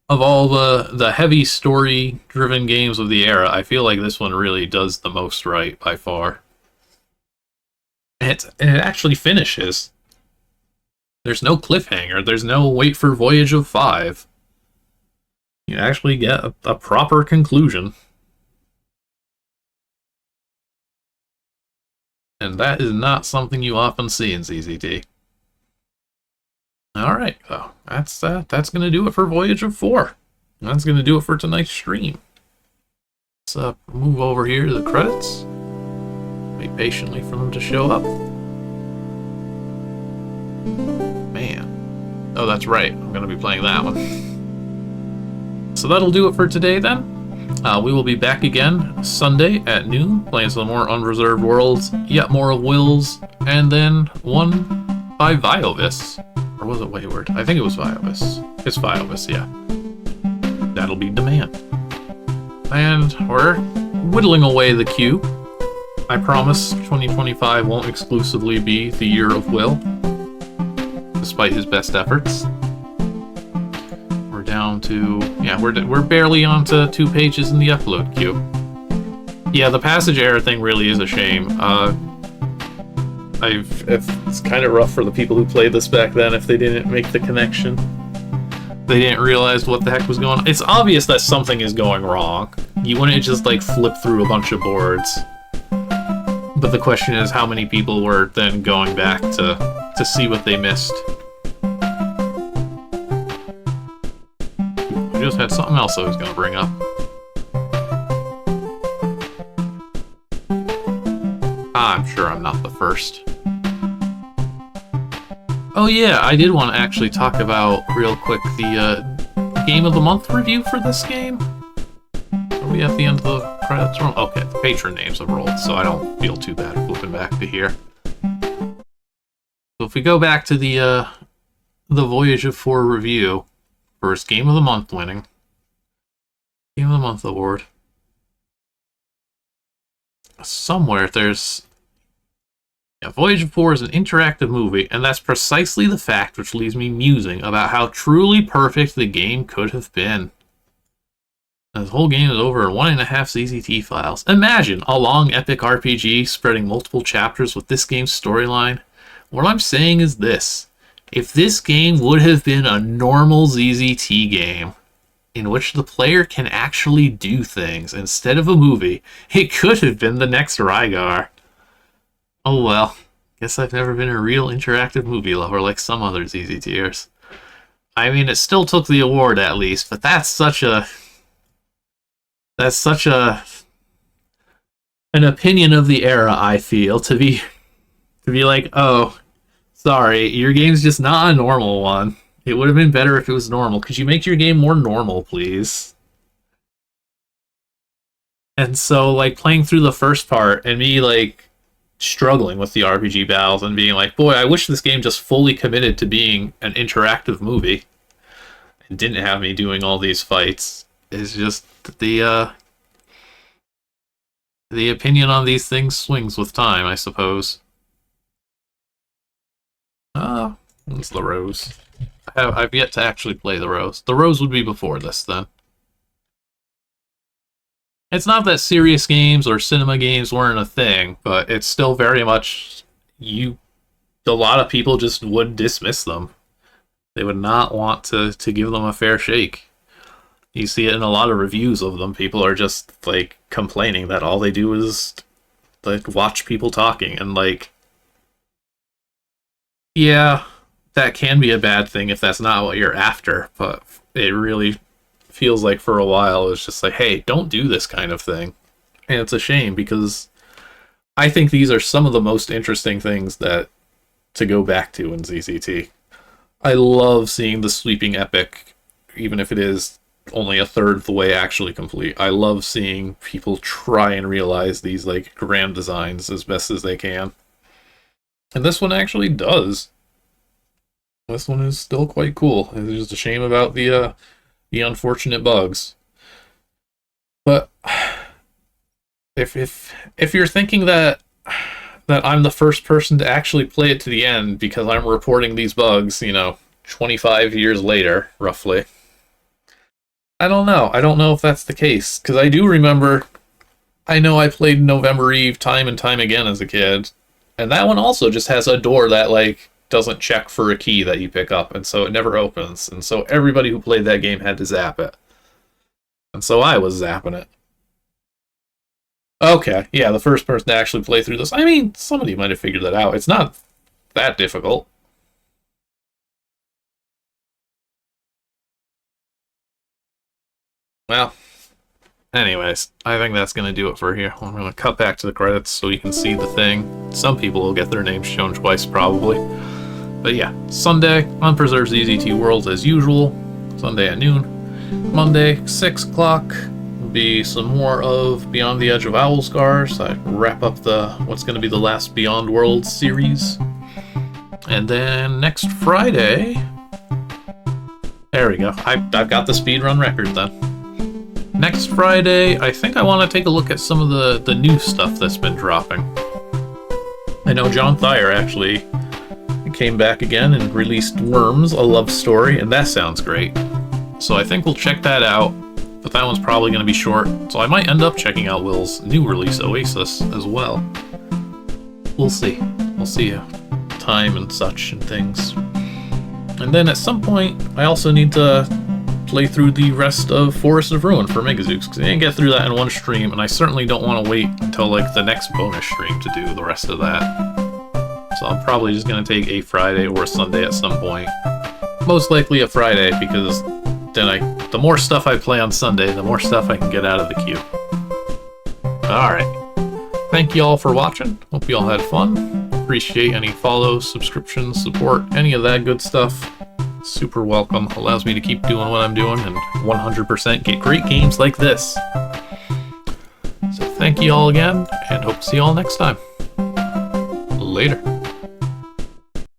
all the heavy story-driven games of the era, I feel like this one really does the most right by far. And it actually finishes. There's no cliffhanger. There's no wait for Voyage of 5. You actually get a proper conclusion. And that is not something you often see in ZZT. Alright, so that's going to do it for Voyage of 4. That's going to do it for tonight's stream. Let's move over here to the credits. Wait patiently for them to show up. Man. Oh, that's right. I'm going to be playing that one. So that'll do it for today then. We will be back again Sunday at noon, playing some more Unreserved Worlds, yet more of Wills, and then one by Viovis. Or was it Wayward? I think it was Viovis. It's Viovis, yeah. That'll be Demand. And we're whittling away the queue. I promise 2025 won't exclusively be the year of Will, despite his best efforts. We're down to, yeah, we're barely onto 2 pages in the upload queue. Yeah, the passage error thing really is a shame. It's kind of rough for the people who played this back then if they didn't make the connection. They didn't realize what the heck was going on. It's obvious that something is going wrong. You wouldn't just like flip through a bunch of boards. But the question is how many people were then going back to see what they missed. I just had something else I was going to bring up. I'm sure I'm not the first. Oh yeah, I did want to actually talk about, real quick, the Game of the Month review for this game. Are we at the end of the credits roll? Okay, the patron names have rolled, so I don't feel too bad flipping back to here. So if we go back to the Voyage of 4 review, first Game of the Month winning. Game of the Month award. Somewhere there's... Yeah, Voyage of 4 is an interactive movie, and that's precisely the fact which leaves me musing about how truly perfect the game could have been. This whole game is over 1.5 ZZT files. Imagine a long epic RPG spreading multiple chapters with this game's storyline. What I'm saying is this. If this game would have been a normal ZZT game, in which the player can actually do things instead of a movie, it could have been the next Rygar. Oh well, guess I've never been a real interactive movie lover like some other ZZTers. I mean, it still took the award at least, but that's such an opinion of the era, I feel, to be like, oh, sorry, your game's just not a normal one. It would have been better if it was normal. Could you make your game more normal, please? And so, like, playing through the first part and me, like, struggling with the RPG battles and being like, boy, I wish this game just fully committed to being an interactive movie and didn't have me doing all these fights. Is just the opinion on these things swings with time, I suppose. It's the Rose. I've yet to actually play the Rose. The Rose would be before this, then. It's not that serious games or cinema games weren't a thing, but it's still very much a lot of people just would dismiss them. They would not want to give them a fair shake. You see it in a lot of reviews of them. People are just like complaining that all they do is like watch people talking, and like, yeah, that can be a bad thing if that's not what you're after, but it really feels like for a while it's just like, hey, don't do this kind of thing. And it's a shame, because I think these are some of the most interesting things that to go back to in ZZT. I love seeing the sweeping epic, even if it is only a third of the way actually complete. I love seeing people try and realize these like grand designs as best as they can. And this one actually does. This one is still quite cool. It's just a shame about the unfortunate bugs. But if you're thinking that I'm the first person to actually play it to the end because I'm reporting these bugs, 25 years later, roughly, I don't know. I don't know if that's the case, because I do remember, I know I played November Eve time and time again as a kid, and that one also just has a door that, like, doesn't check for a key that you pick up, and so it never opens, and so everybody who played that game had to zap it. And so I was zapping it. Okay, yeah, the first person to actually play through this. I mean, somebody might have figured that out. It's not that difficult. Well, anyways, I think that's going to do it for here. I'm going to cut back to the credits so you can see the thing. Some people will get their names shown twice, probably. But yeah, Sunday, Unpreserved ZZT Worlds as usual. Sunday at noon. Monday, 6 o'clock, will be some more of Beyond the Edge of Owlscars. I wrap up what's going to be the last Beyond Worlds series. And then next Friday... There we go. I've got the speedrun record then. Next Friday, I think I want to take a look at some of the new stuff that's been dropping. I know John Thayer actually came back again and released Worms, a love story, and that sounds great. So I think we'll check that out, but that one's probably going to be short, so I might end up checking out Will's new release, Oasis, as well. We'll see. We'll see time and such and things. And then at some point, I also need to play through the rest of Forest of Ruin for Megazooks, because I didn't get through that in one stream, and I certainly don't want to wait until like the next bonus stream to do the rest of that. So I'm probably just going to take a Friday or a Sunday at some point. Most likely a Friday, because then the more stuff I play on Sunday, the more stuff I can get out of the queue. Alright. Thank you all for watching. Hope you all had fun. Appreciate any follows, subscriptions, support, any of that good stuff. Super welcome. Allows me to keep doing what I'm doing and 100% get great games like this. So thank you all again, and hope to see you all next time. Later.